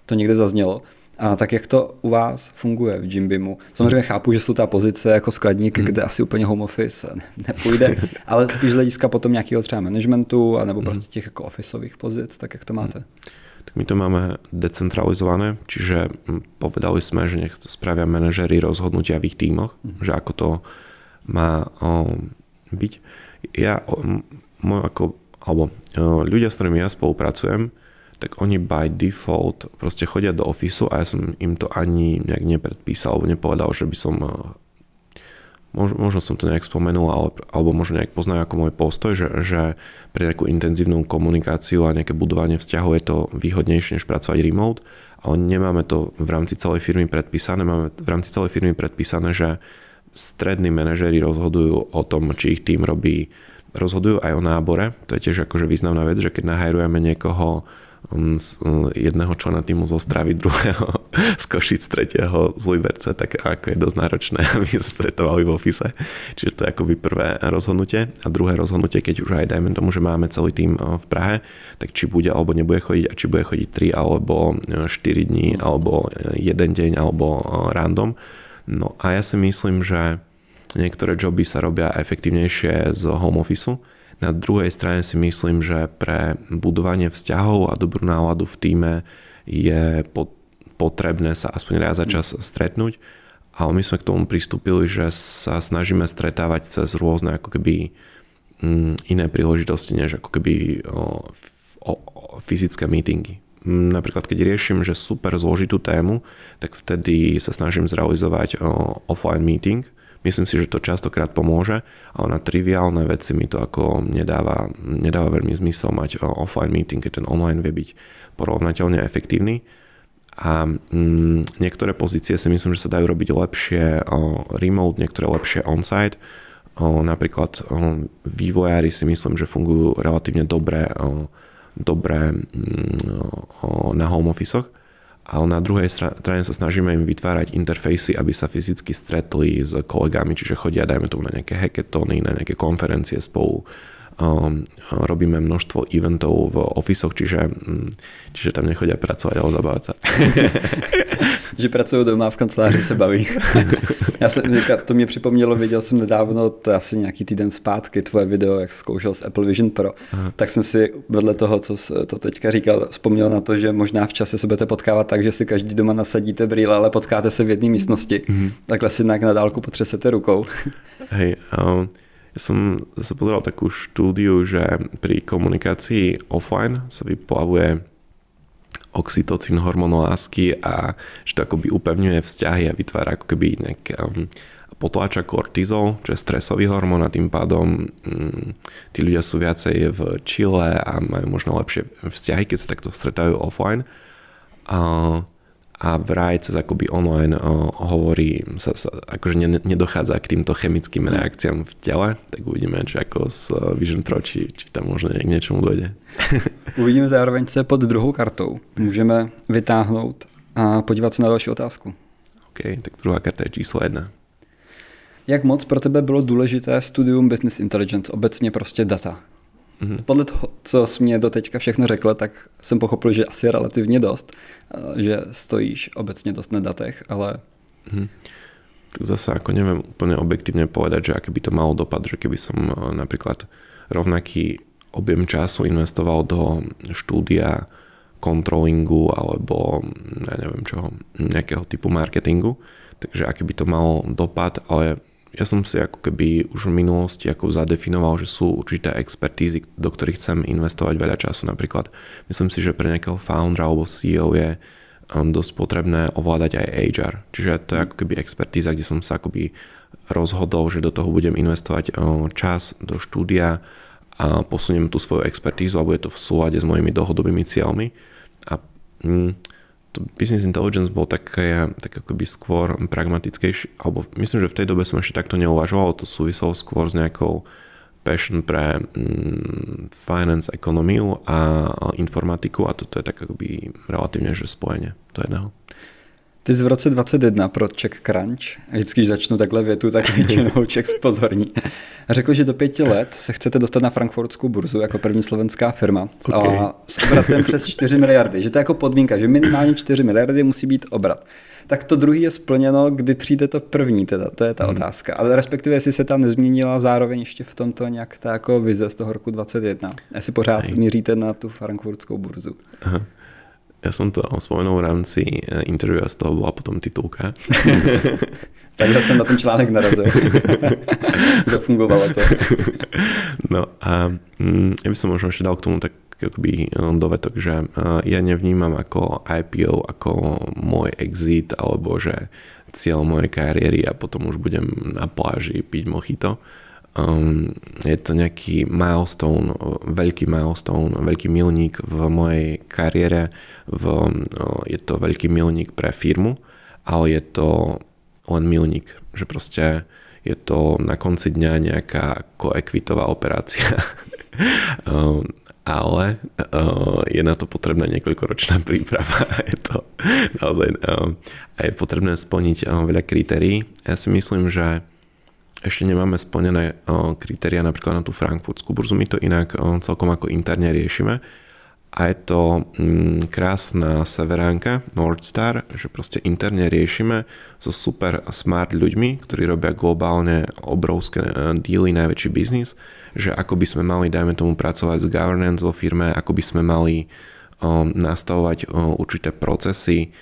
to někde zaznělo. A tak jak to u vás funguje v Jimbimu? Samozřejmě chápu, že jsou ta pozice jako skladník, kde asi úplně home office nepůjde, ale spíš z hlediska potom nějakého třeba managementu anebo prostě těch jako officeových pozic, tak jak to máte? Tak my to máme decentralizované, čiže povedali sme, že nech to spravia manažéri rozhodnutia v ich tímoch, že ako to má byť. Ľudia, s ktorými ja spolupracujem, tak oni by default proste chodia do ofisu a ja som im to ani nejak nepredpísal alebo nepovedal, že by som možno som to nejak spomenul alebo možno nejak poznajú ako môj postoj, že pre nejakú intenzívnu komunikáciu a nejaké budovanie vzťahov je to výhodnejšie než pracovať remote, ale nemáme to v rámci celej firmy predpísané. Máme v rámci celej firmy predpísané, že strední manažéri rozhodujú o tom, či ich tým rozhodujú aj o nábore. To je tiež akože významná vec, že keď nahajrujeme niekoho jedného člena týmu zo Stravy, druhého z Košic, tretieho z Liberce, tak ako je dosť náročné, aby sa stretovali v office. Čiže to je akoby prvé rozhodnutie. A druhé rozhodnutie, keď už aj dajme tomu, že máme celý tým v Prahe, tak či bude alebo nebude chodiť a či bude chodiť 3 alebo 4 dní alebo jeden deň alebo random. No a ja si myslím, že niektoré joby sa robia efektívnejšie z home officeu. Na druhej strane si myslím, že pre budovanie vzťahov a dobrú náladu v tíme je potrebné sa aspoň raz za čas stretnúť. Ale my sme k tomu pristúpili, že sa snažíme stretávať cez rôzne ako keby iné príležitosti, než ako keby fyzické meetingy. Napríklad keď riešim, že super zložitú tému, tak vtedy sa snažím zrealizovať offline meeting. Myslím si, že to častokrát pomôže, ale na triviálne veci mi to ako nedáva veľmi zmysel mať offline meeting, keď ten online vie byť porovnateľne efektívny. A niektoré pozície si myslím, že sa dajú robiť lepšie remote, niektoré lepšie on-site. Napríklad vývojári si myslím, že fungujú relatívne dobre na home office-och. Ale na druhej strane sa snažíme im vytvárať interfejsy, aby sa fyzicky stretli s kolegami, čiže chodia, dajme tomu, na nejaké hackathony, na nejaké konferencie spolu. Robíme množstvo eventov v ofisoch, čiže tam nechodia pracovať, ale zabávať sa. Že pracují doma, v kanceláři se baví. To mě připomnělo, viděl jsem nedávno, to je asi nějaký týden zpátky, tvoje video, jak zkoušel s Apple Vision Pro. Aha. Tak jsem si vedle toho, co to teďka říkal, vzpomněl na to, že možná v čase se budete potkávat tak, že si každý doma nasadíte brýle, ale potkáte se v jedné místnosti. Takhle si na dálku potřesete rukou. Hej, ja som zase pozeral takú štúdiu, že pri komunikácii offline sa vyplavuje oxytocín, hormón lásky a že to akoby upevňuje vzťahy a vytvára ako keby potláča kortizol, čo je stresový hormón a tým pádom tí ľudia sú viacej v chile a majú možno lepšie vzťahy, keď sa takto stretajú offline. A vraj cez akoby online hovorí sa akože nedochádza k týmto chemickým reakciám v tele, tak uvidíme, či ako z Vision Pro, či tam možno k něčemu dojde. Uvidíme zároveň, co je pod druhou kartou. Můžeme vytáhnout a podívat se na další otázku. OK, tak druhá karta je číslo 1. Jak moc pro tebe bylo důležité studium business intelligence, obecně prostě data? Podle toho, co jsi mě doteďka všechno řekl, tak jsem pochopil, že asi relativně dost, že stojíš obecně dost na datech, ale... Tak zase ako neviem úplne objektívne povedať, že aké by to malo dopad, že keby som napríklad rovnaký objem času investoval do štúdia controllingu alebo ja neviem čoho, nejakého typu marketingu, takže aký by to malo dopad, ale ja som si ako keby už v minulosti ako zadefinoval, že sú určité expertízy, do ktorých chcem investovať veľa času. Napríklad myslím si, že pre nejakého foundera alebo CEO je dosť potrebné ovládať aj HR. Čiže to je ako keby expertíza, kde som sa akoby rozhodol, že do toho budem investovať čas do štúdia a posuniem tú svoju expertízu a bude to v súlade s mojimi dlhodobými cieľmi. A to business intelligence bol tak akoby skôr pragmatickejší, alebo myslím, že v tej dobe som ešte takto neuvažoval, to súviselo skôr s nejakou passion pre finance, ekonómiu a informatiku a toto je tak akoby relatívne že spojenie do jedného. Ty jsi v roce 2021 pro Czech Crunch, vždycky, když začnu takhle větu, tak většinou Czech spozorní, řekl, že do 5 let se chcete dostat na frankfurtskou burzu jako první slovenská firma a s obratem přes 4 miliardy, že to je jako podmínka, že minimálně 4 miliardy musí být obrat. Tak to druhý je splněno, kdy přijde to první, teda, to je ta otázka. Ale respektive, jestli se tam nezměnila zároveň ještě v tomto nějak ta jako vize z toho roku 2021. Jestli pořád míříte na tu frankfurtskou burzu. Aha. Ja som to spomenul v rámci interview a z toho bola potom titulka. Takže som na ten článek narazil. Zafungovalo to. No a ja by som možno ešte dal k tomu tak akoby dovetok, že ja nevnímam ako IPO, ako môj exit, alebo že cieľ mojej kariéry a potom už budem na pláži piť mojito. Je to nejaký milestone, veľký milník v mojej kariére, je to veľký milník pre firmu, ale je to len milník, že proste je to na konci dňa nejaká koekvitová operácia. Ale je na to potrebná niekoľkoročná príprava. Je to naozaj je potrebné splniť veľa kritérií. Ja si myslím, že ešte nemáme splnené kritériá napríklad na tú frankfurtskú burzu. My to inak celkom ako interne riešime. A je to krásna severánka, Nordstar, že proste interne riešime so super smart ľuďmi, ktorí robia globálne obrovské dealy, najväčší biznis, že ako by sme mali, dajme tomu, pracovať s governance vo firme, ako by sme mali nastavovať určité procesy,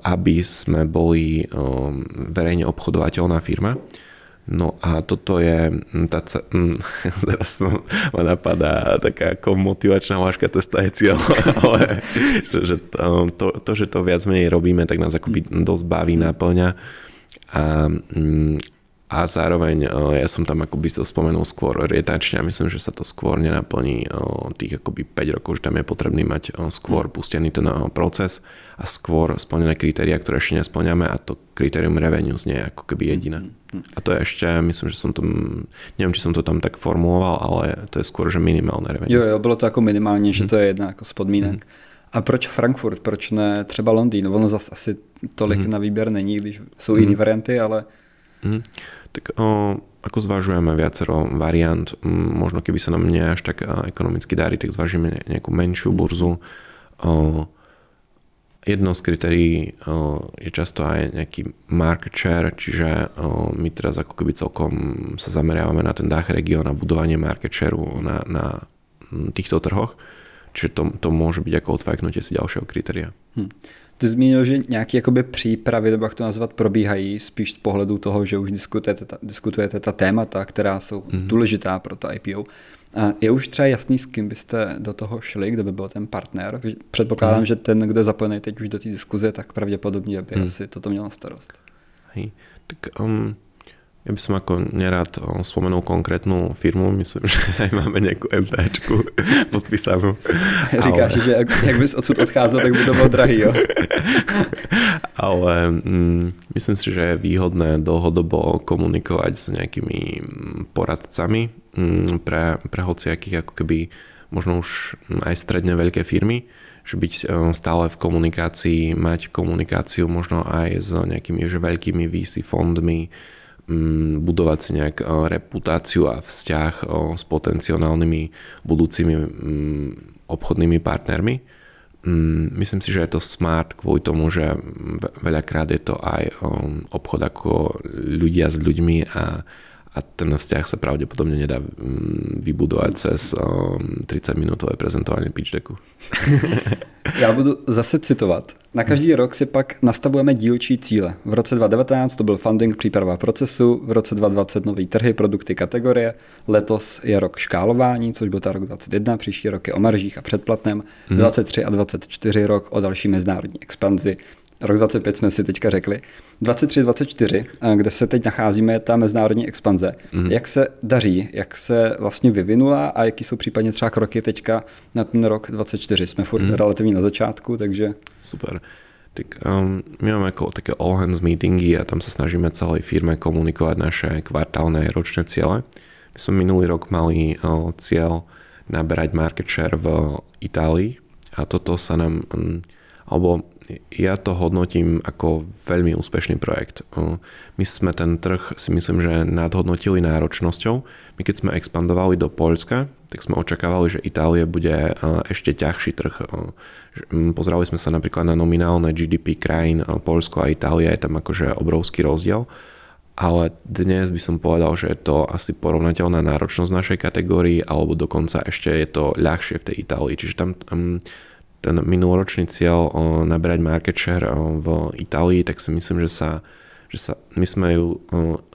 aby sme boli verejne obchodovateľná firma. No a toto je, teraz ma napadá taká ako motivačná vážka, cesta je cieľ, ale že to, že to viac menej robíme, tak nás akoby dosť baví, naplňa a zároveň ja som tam akoby to spomenul skôr rietačne a myslím, že sa to skôr nenaplní tých akoby 5 rokov, že tam je potrebný mať skôr pustený ten proces a skôr splnené kritériá, ktoré ešte nesplňame a to kritérium revenues nie je ako keby jediné. A to je ešte, myslím, že som to, neviem, či som to tam tak formuloval, ale to je skôr, že minimálne revenues. Jo, bylo to jako minimálně, že to je jedna jako z podmínek. A proč Frankfurt, proč ne třeba Londýn? Ono zase asi tolik na výběr není, když jsou jiné varianty, ale... Tak ako zvažujeme viacero variant, možno keby sa nám nie až tak ekonomicky darí, tak zvažíme nejakú menšiu burzu. Jedno z kritérií je často aj nejaký market share, čiže my teraz ako keby celkom sa zameriavame na ten DACH región a budovanie market shareu na týchto trhoch, čiže to môže byť ako odfajknutie si ďalšieho kritéria. Ty zmínil, že nějaké jakoby přípravy, nebo jak to nazvat, probíhají spíš z pohledu toho, že už diskutujete ta témata, která jsou důležitá pro to IPO. A je už třeba jasný, s kým byste do toho šli, kdo by byl ten partner? Předpokládám, že ten, kdo je zapojený teď už do té diskuze, tak pravděpodobně by asi toto měl na starost. Hej, tak ja by som ako nerád spomenul konkrétnu firmu, myslím, že aj máme nejakú MPčku podpísanú. Říkáš, že jak bys odsud odcházel, tak by to bylo drahý, jo? Ale myslím si, že je výhodné dlhodobo komunikovať s nejakými poradcami pre hociakých ako keby možno už aj stredne veľké firmy, že byť stále v komunikácii, mať komunikáciu možno aj s nejakými že veľkými VC fondmi, budovať si nejak reputáciu a vzťah s potenciálnymi budúcimi obchodnými partnermi. Myslím si, že je to smart kvôli tomu, že veľakrát je to aj obchod ako ľudia s ľuďmi a a ten vzťah sa pravdepodobne nedá vybudovať cez 30-minútové prezentovanie pitch decku. Já budu zase citovat. Na každý rok si pak nastavujeme dílčí cíle. V roce 2019 to byl funding, příprava procesu, v roce 2020 nový trhy, produkty, kategorie, letos je rok škálování, což byl ta rok 2021, příští rok je o maržích a předplatném, 23 a 24 rok o další mezinárodní expanzi. Rok 25 jsme si teďka řekli. 23-24, kde se teď nacházíme, je ta mezinárodní expanze. Jak se daří, jak se vlastně vyvinula a jaký jsou případně třeba kroky teďka na ten rok 24? Jsme furt relativně na začátku, takže... Super. Tak my máme ako také all hands meetingy a tam sa snažíme celej firme komunikovať naše kvartálne a ročné ciele. My sme minulý rok mali cieľ naberať market share v Itálii a toto sa nám... alebo ja to hodnotím ako veľmi úspešný projekt. My sme ten trh, si myslím, že nadhodnotili náročnosťou. My keď sme expandovali do Poľska, tak sme očakávali, že Itália bude ešte ťažší trh. Pozerali sme sa napríklad na nominálne GDP krajín, Poľsko a Itália, je tam akože obrovský rozdiel. Ale dnes by som povedal, že je to asi porovnateľná náročnosť našej kategórii, alebo dokonca ešte je to ľahšie v tej Itálii. Čiže tam ten minuloročný cieľ nabrať market share v Itálii, tak si myslím, že my sme ju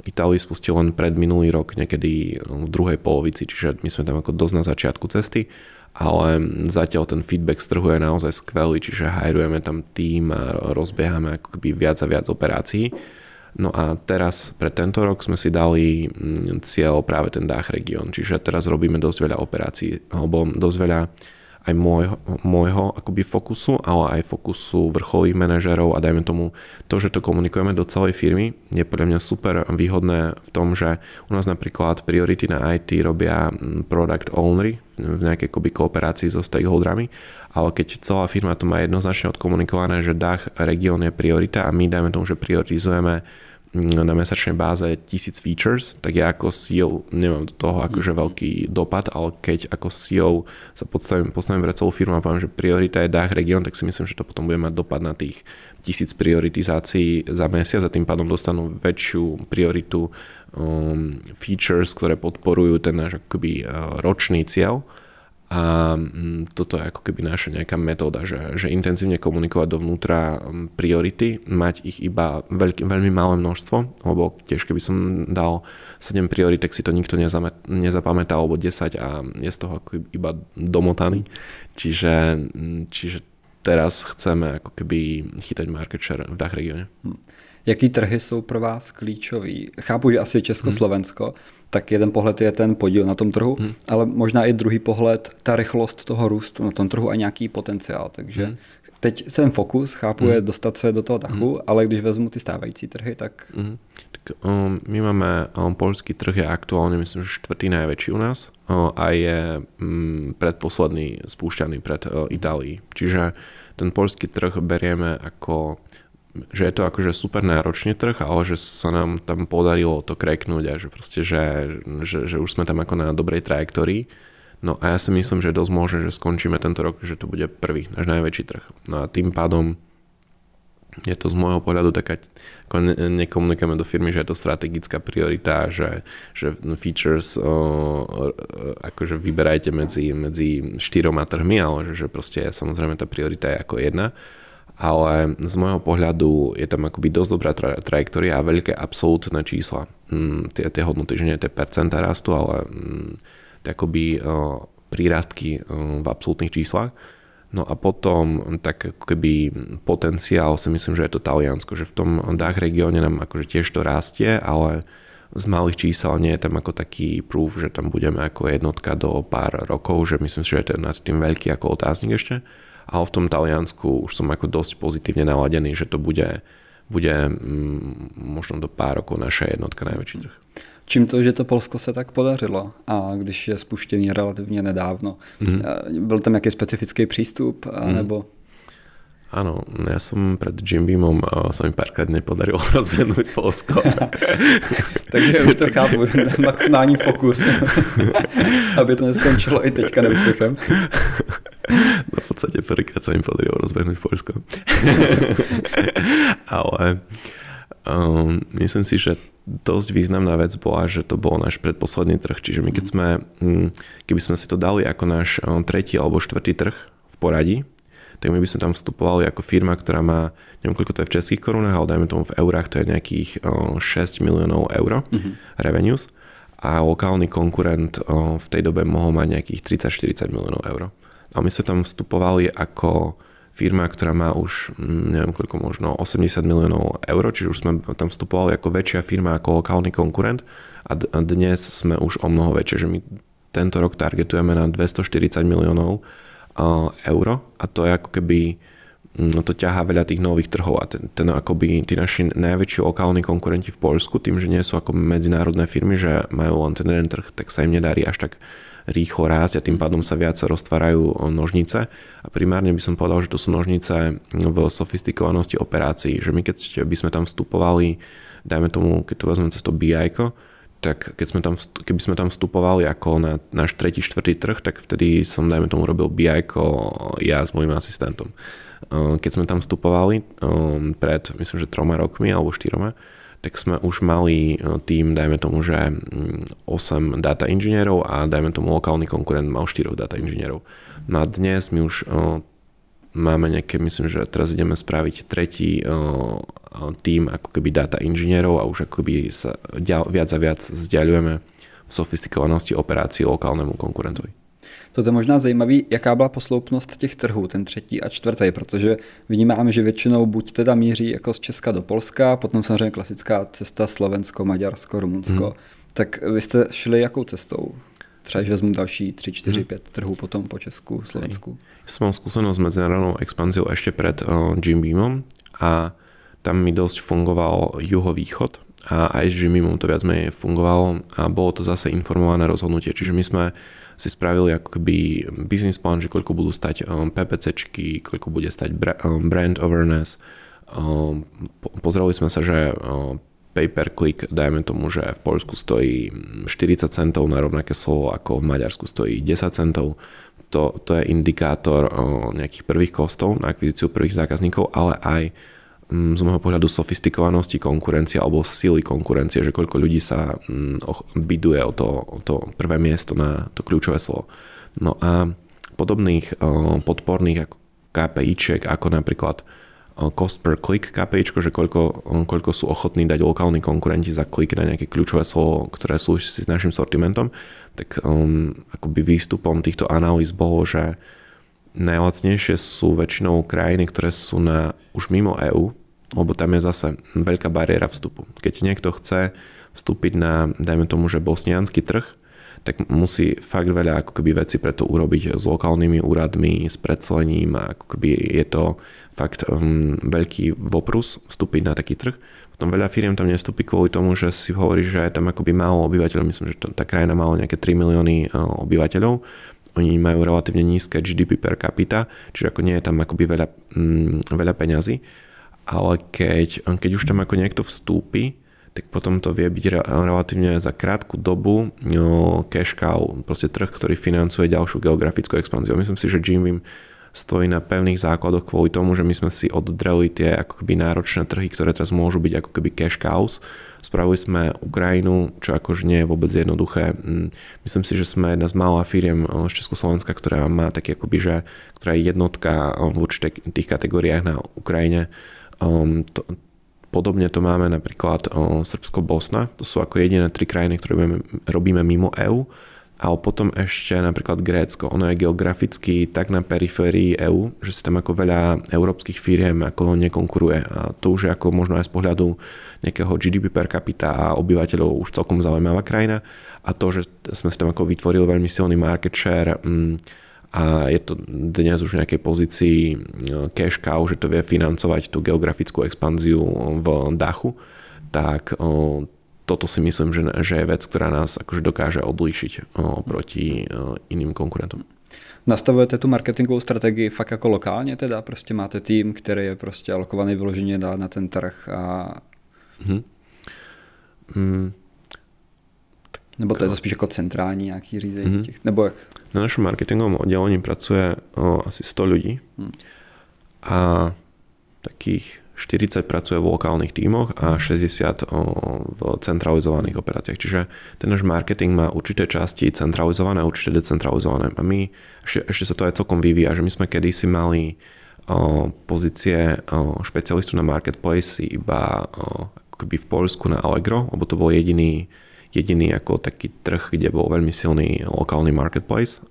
Itálii spustili len pred minulý rok, niekedy v druhej polovici, čiže my sme tam ako dosť na začiatku cesty, ale zatiaľ ten feedback z trhu je naozaj skvelý, čiže hajrujeme tam tým a rozbiehame ako keby viac a viac operácií. No a teraz pre tento rok sme si dali cieľ práve ten DACH región, čiže teraz robíme dosť veľa operácií, alebo dosť veľa aj môjho akoby fokusu, ale aj fokusu vrcholových manažérov a dajme tomu to, že to komunikujeme do celej firmy, je podľa mňa super výhodné v tom, že u nás napríklad priority na IT robia product ownery v nejakej akoby kooperácii so stakeholderami, ale keď celá firma to má jednoznačne odkomunikované, že DACH región je priorita a my dajme tomu, že prioritizujeme na mesačnej báze 1000 features, tak ja ako CEO nemám do toho akože veľký dopad, ale keď ako CEO sa postavím pre celú firmu a poviem, že priorita je DACH región, tak si myslím, že to potom bude mať dopad na tých 1000 prioritizácií za mesiac a tým pádom dostanú väčšiu prioritu features, ktoré podporujú ten náš akoby ročný cieľ. A toto je ako keby naša nejaká metóda, že intenzívne komunikovať dovnútra priority, mať ich iba veľmi malé množstvo, lebo tiež keby som dal 7 priorit, tak si to nikto nezapamätá, alebo 10 a je z toho ako iba domotaný. Čiže teraz chceme ako keby chytať market share v DACH regióne. Jaký trhy jsou pro vás klíčový? Chápu, že asi Československo, tak jeden pohled je ten podíl na tom trhu, ale možná i druhý pohled, ta rychlost toho růstu na tom trhu a nějaký potenciál. Takže teď ten fokus, chápu, je dostat se do toho DACHu, ale když vezmu ty stávající trhy, tak... My máme, poľský trh je aktuálne, myslím, že 4. najväčší u nás a je predposledný spúšťaný pred Itálií. Čiže ten poľský trh berieme ako... že je to akože super náročný trh, ale že sa nám tam podarilo to kreknúť a že proste, že už sme tam ako na dobrej trajektórii. No a ja si myslím, že je dosť možné, že skončíme tento rok, že to bude prvý, náš najväčší trh. No a tým pádom je to z môjho pohľadu taká, ako nekomunikujeme do firmy, že je to strategická priorita, že features akože vyberajte medzi 4 trhmi, ale že proste samozrejme tá priorita je ako jedna. Ale z môjho pohľadu je tam akoby dosť dobrá trajektória a veľké absolútne čísla. Tie hodnoty, že nie tie percentá rastu, ale tie akoby prírastky v absolútnych číslach. No a potom tak keby potenciál si myslím, že je to Taliansko, že v tom DACH regióne nám akože tiež to rastie, ale z malých čísel nie je tam ako taký proof, že tam budeme ako jednotka do pár rokov, že myslím si, že je to nad tým veľký ako otáznik ešte. Ale v tom Taliansku už som ako dosť pozitívne naladený, že to bude možno do pár rokov naša jednotka najväčší trh. Čím to, že to Polsko se tak podařilo a když je spuštěný relativně nedávno? Byl tam jaký specifický přístup? Nebo... Áno, ja som pred Jim Beamom sa mi párkrát nepodarilo rozbehnúť Polsko. Takže už to chápu, maximální fokus, aby to neskončilo i teďka neúspěchem. No v podstate prvýkrát sa mi podarilo rozbehnúť Poľsko. Ale myslím si, že dosť významná vec bola, že to bol náš predposledný trh. Čiže my keby sme si to dali ako náš tretí alebo štvrtý trh v poradí, tak my by sme tam vstupovali ako firma, ktorá má, neviem koľko to je v českých korunách, ale dajme tomu v eurách, to je nejakých 6 miliónov eur revenues a lokálny konkurent v tej dobe mohol mať nejakých 30-40 miliónov eur. A my sme tam vstupovali ako firma, ktorá má už, neviem koľko, možno 80 miliónov eur, čiže už sme tam vstupovali ako väčšia firma, ako lokálny konkurent a dnes sme už o mnoho väčšie, že my tento rok targetujeme na 240 miliónov eur a to je ako keby to ťahá veľa tých nových trhov a ten akoby tí naši najväčší lokálni konkurenti v Poľsku, tým, že nie sú ako medzinárodné firmy, že majú len ten jeden trh, tak sa im nedarí až tak rýchlo rásť a tým pádom sa viac roztvárajú nožnice a primárne by som povedal, že to sú nožnice v sofistikovanosti operácií, že my keď by sme tam vstupovali, dajme tomu, keď to vezmeme cez to BI-ko, tak keby sme tam vstupovali ako na náš tretí, štvrtý trh, tak vtedy som, dajme tomu, robil BI-ko ja s mojím asistentom. Keď sme tam vstupovali pred, myslím, že 3 rokmi alebo 4, tak sme už mali tým, dajme tomu, že 8 data inžinierov a dajme tomu lokálny konkurent mal 4 data inžinierov. No a dnes my už máme nejaké, myslím, že teraz ideme spraviť tretí tým ako keby data inžinierov a už ako keby sa viac a viac vzdialujeme v sofistikovanosti operácií lokálnemu konkurentovi. To je možná zajímavý, jaká byla posloupnost těch trhů, ten třetí a čtvrtý, protože vnímáme, že většinou buď teda míří jako z Česka do Polska, potom samozřejmě klasická cesta Slovensko, Maďarsko, Rumunsko. Tak vy jste šli jakou cestou? Třeba, že vezmu další 3, 4, 5 trhů potom po Česku, Slovensku. Ja som mal skúsenosť s medzinárodnou expanziou ešte pred Jim Beamom a tam mi dosť fungoval juhovýchod a aj s Jim Beamom to viac menej fungovalo a bolo to zase informované rozhodnutie. Čiže my sme si spravili ako keby business plan, že koľko budú stať PPCčky, koľko bude stať brand awareness. Pozreli sme sa, že pay per click, dajme tomu, že v Poľsku stojí 40 centov na rovnaké slovo, ako v Maďarsku stojí 10 centov. To je indikátor nejakých prvých kostov na akvizíciu prvých zákazníkov, ale aj z môjho pohľadu sofistikovanosti konkurencie alebo síly konkurencie, že koľko ľudí sa biduje o to prvé miesto na to kľúčové slovo. No a podobných podporných ako KPIčiek, ako napríklad cost per click KPIčko, že koľko sú ochotní dať lokálni konkurenti za klik na nejaké kľúčové slovo, ktoré súvisí s našim sortimentom, tak akoby výstupom týchto analýz bolo, že najlacnejšie sú väčšinou krajiny, ktoré sú už mimo EÚ, lebo tam je zase veľká bariéra vstupu. Keď niekto chce vstúpiť na, dajme tomu, že bosniansky trh, tak musí fakt veľa ako keby veci preto urobiť s lokálnymi úradmi, s predclením a ako keby je to fakt veľký voprus vstúpiť na taký trh. Potom veľa firiem tam nestúpi kvôli tomu, že si hovorí, že je tam akoby málo obyvateľov. Myslím, že tá krajina mala nejaké 3 milióny obyvateľov. Oni majú relatívne nízke GDP per capita, čiže ako nie je tam akoby veľa peňazí. Ale keď už tam ako niekto vstúpi, tak potom to vie byť relatívne za krátku dobu cash cow, proste trh, ktorý financuje ďalšiu geografickú expanziu. Myslím si, že Jim Beam stojí na pevných základoch kvôli tomu, že my sme si oddreli tie ako keby náročné trhy, ktoré teraz môžu byť ako keby cash cows. Spravili sme Ukrajinu, čo akože nie je vôbec jednoduché. Myslím si, že sme jedna z mála firiem z Československa, ktorá má taký akoby, že ktorá je jednotka v určitých tých kategóriách na Ukrajine. Podobne to máme napríklad Srbsko-Bosna. To sú ako jediné 3 krajiny, ktoré robíme mimo EÚ. Ale potom ešte napríklad Grécko. Ono je geograficky tak na periférii EÚ, že si tam ako veľa európskych firiem ako nekonkuruje. A to už je ako možno aj z pohľadu nejakého GDP per capita a obyvateľov už celkom zaujímavá krajina. A to, že sme si tam ako vytvorili veľmi silný market share a je to dnes už v nejakej pozícii cash cow, že to vie financovať tú geografickú expanziu v dachu, tak toto si myslím, že je vec, ktorá nás akože dokáže odlíšiť proti iným konkurentom. Nastavujete tu marketingovou strategii fakt jako lokálně teda? Prostě máte tým, který je prostě alokovaný vyloženě na ten trh a... Nebo to je to spíš jako centrální nějaký řízení těch, nebo jak? Na našom marketingovom oddelení pracuje asi 100 ľudí a takých 40 pracuje v lokálnych tímoch a 60 v centralizovaných operáciách. Čiže ten náš marketing má určité časti centralizované a určité decentralizované. A my, ešte sa to aj celkom vyvíja, že my sme kedysi mali pozície špecialistu na marketplace iba akoby v Poľsku na Allegro, lebo to bol jediný ako taký trh, kde bol veľmi silný lokálny marketplace.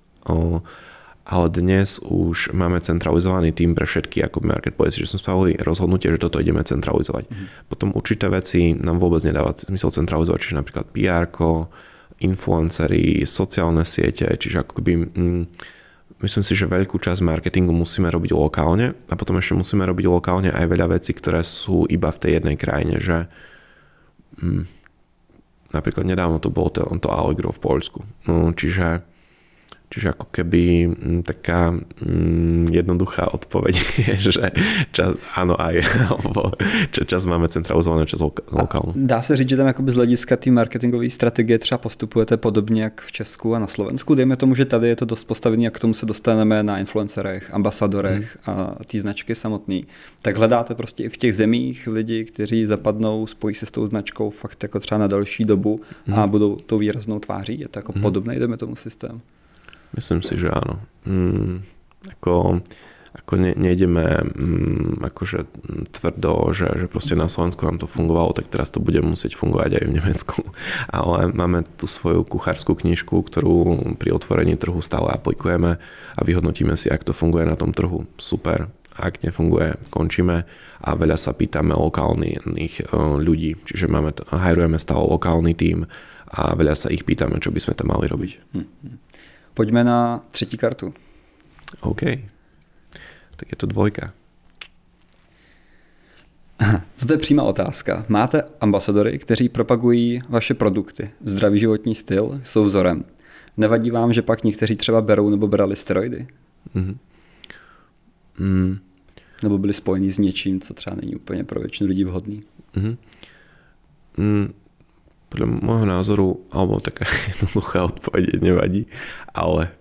Ale dnes už máme centralizovaný tým pre všetky ako marketplace, že sme spravili rozhodnutie, že toto ideme centralizovať. Potom určité veci nám vôbec nedáva zmysel centralizovať, čiže napríklad PR-ko, influencery, sociálne siete, čiže ako keby myslím si, že veľkú časť marketingu musíme robiť lokálne a potom ešte musíme robiť lokálne aj veľa vecí, ktoré sú iba v tej jednej krajine, že napríklad nedávno to bolo to Allegro v Poľsku. Čiže ako keby taká jednoduchá odpoveď je, že čas áno aj, alebo čas máme centralizované, čas lokálne. Dá se říct, že tam z hlediska té marketingové strategie třeba postupujete podobně jak v Česku a na Slovensku? Dejme tomu, že tady je to dost postavený a k tomu se dostaneme na influencerech, ambasadorech a té značky samotný. Tak hledáte prostě i v těch zemích lidi, kteří zapadnou, spojí se s tou značkou fakt jako třeba na další dobu a budou tou výraznou tváří? Je to jako podobný, jdeme tomu systém? Myslím si, že áno. Ako nejdeme akože tvrdo, že proste na Slovensku nám to fungovalo, tak teraz to bude musieť fungovať aj v Nemecku. Ale máme tu svoju kuchárskú knižku, ktorú pri otvorení trhu stále aplikujeme a vyhodnotíme si, ak to funguje na tom trhu. Super. Ak nefunguje, končíme a veľa sa pýtame lokálnych ľudí. Čiže hajrujeme stále lokálny tím a veľa sa ich pýtame, čo by sme tam mali robiť. Pojďme na třetí kartu. OK. Tak je to 2. To je přímá otázka. Máte ambasadory, kteří propagují vaše produkty. Zdravý životní styl, jsou vzorem. Nevadí vám, že pak někteří třeba berou nebo brali steroidy? Nebo byli spojení s něčím, co třeba není úplně pro většinu lidí vhodný? Podľa môjho názoru, alebo taká jednoduchá odpoveď, nevadí, ale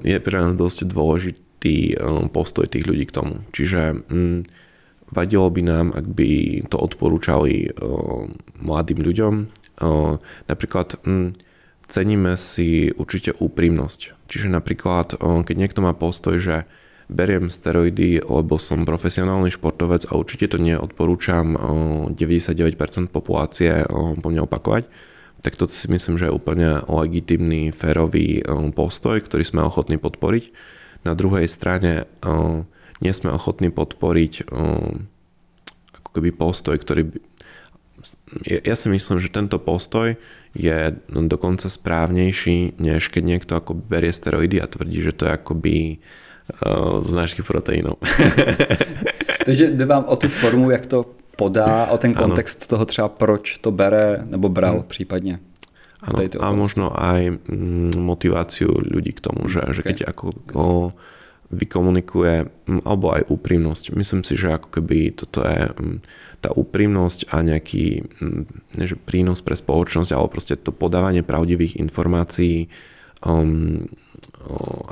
je pre nás dosť dôležitý postoj tých ľudí k tomu. Čiže vadilo by nám, ak by to odporúčali mladým ľuďom. Napríklad ceníme si určite úprimnosť. Čiže napríklad, keď niekto má postoj, že beriem steroidy, lebo som profesionálny športovec a určite to neodporúčam 99% populácie po mne opakovať, tak to si myslím, že je úplne legitímny, férový postoj, ktorý sme ochotní podporiť. Na druhej strane nie sme ochotní podporiť ako keby postoj, ktorý ja si myslím, že tento postoj je dokonca správnejší, než keď niekto ako berie steroidy a tvrdí, že to je akoby značky proteínov. Takže jde vám o tu formu, jak to podá, o ten kontext toho třeba proč to bere nebo bral případně. Áno, a možno aj motiváciu ľudí k tomu, že keď ako vykomunikuje, alebo aj úprimnosť. Myslím si, že ako keby toto je tá úprimnosť a nejaký prínos pre spoločnosť, alebo proste to podávanie pravdivých informácií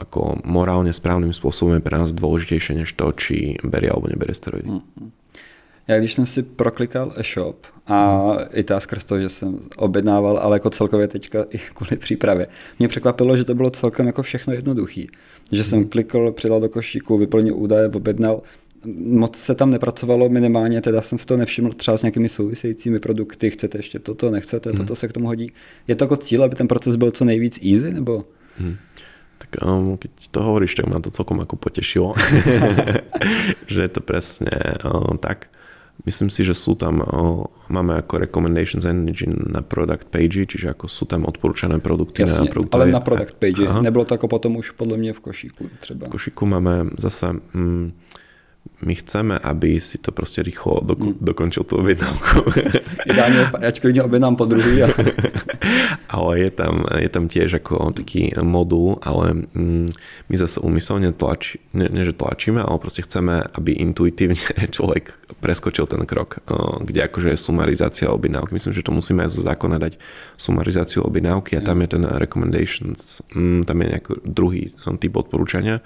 ako morálne správnym spôsobom je pre nás dôležitejšie než to, či berie alebo neberie steroidy. Já když jsem si proklikal e-shop a i ta skrz to, že jsem objednával, ale jako celkově teďka i kvůli přípravě, mě překvapilo, že to bylo celkem jako všechno jednoduchý. Že jsem klikl, přidal do košíku, vyplnil údaje, objednal. Moc se tam nepracovalo minimálně, teda jsem si to nevšiml třeba s nějakými souvisejícími produkty, chcete ještě toto, nechcete, toto se k tomu hodí. Je to jako cíl, aby ten proces byl co nejvíc easy, nebo? Tak keď to hovoríš, tak ma to celkom ako potešilo, že je to presne tak. Myslím si, že sú tam, máme ako recommendations engine na product page, čiže ako sú tam odporúčané produkty. Jasně, na produkty. Ale na product page. Nebylo to ako potom už podľa mňa v košíku třeba. V košíku máme zase my chceme, aby si to proste rýchlo dokončil tú objednávku. Ideálne, ja klidne objednám po druhý. Ale je tam tiež ako taký modul, ale my zase úmyselne tlačíme, ale proste chceme, aby intuitívne človek preskočil ten krok, kde akože je sumarizácia objednávky. Myslím, že to musíme aj zo zákona dať sumarizáciu objednávky a tam je ten recommendations, tam je nejaký druhý typ odporúčania.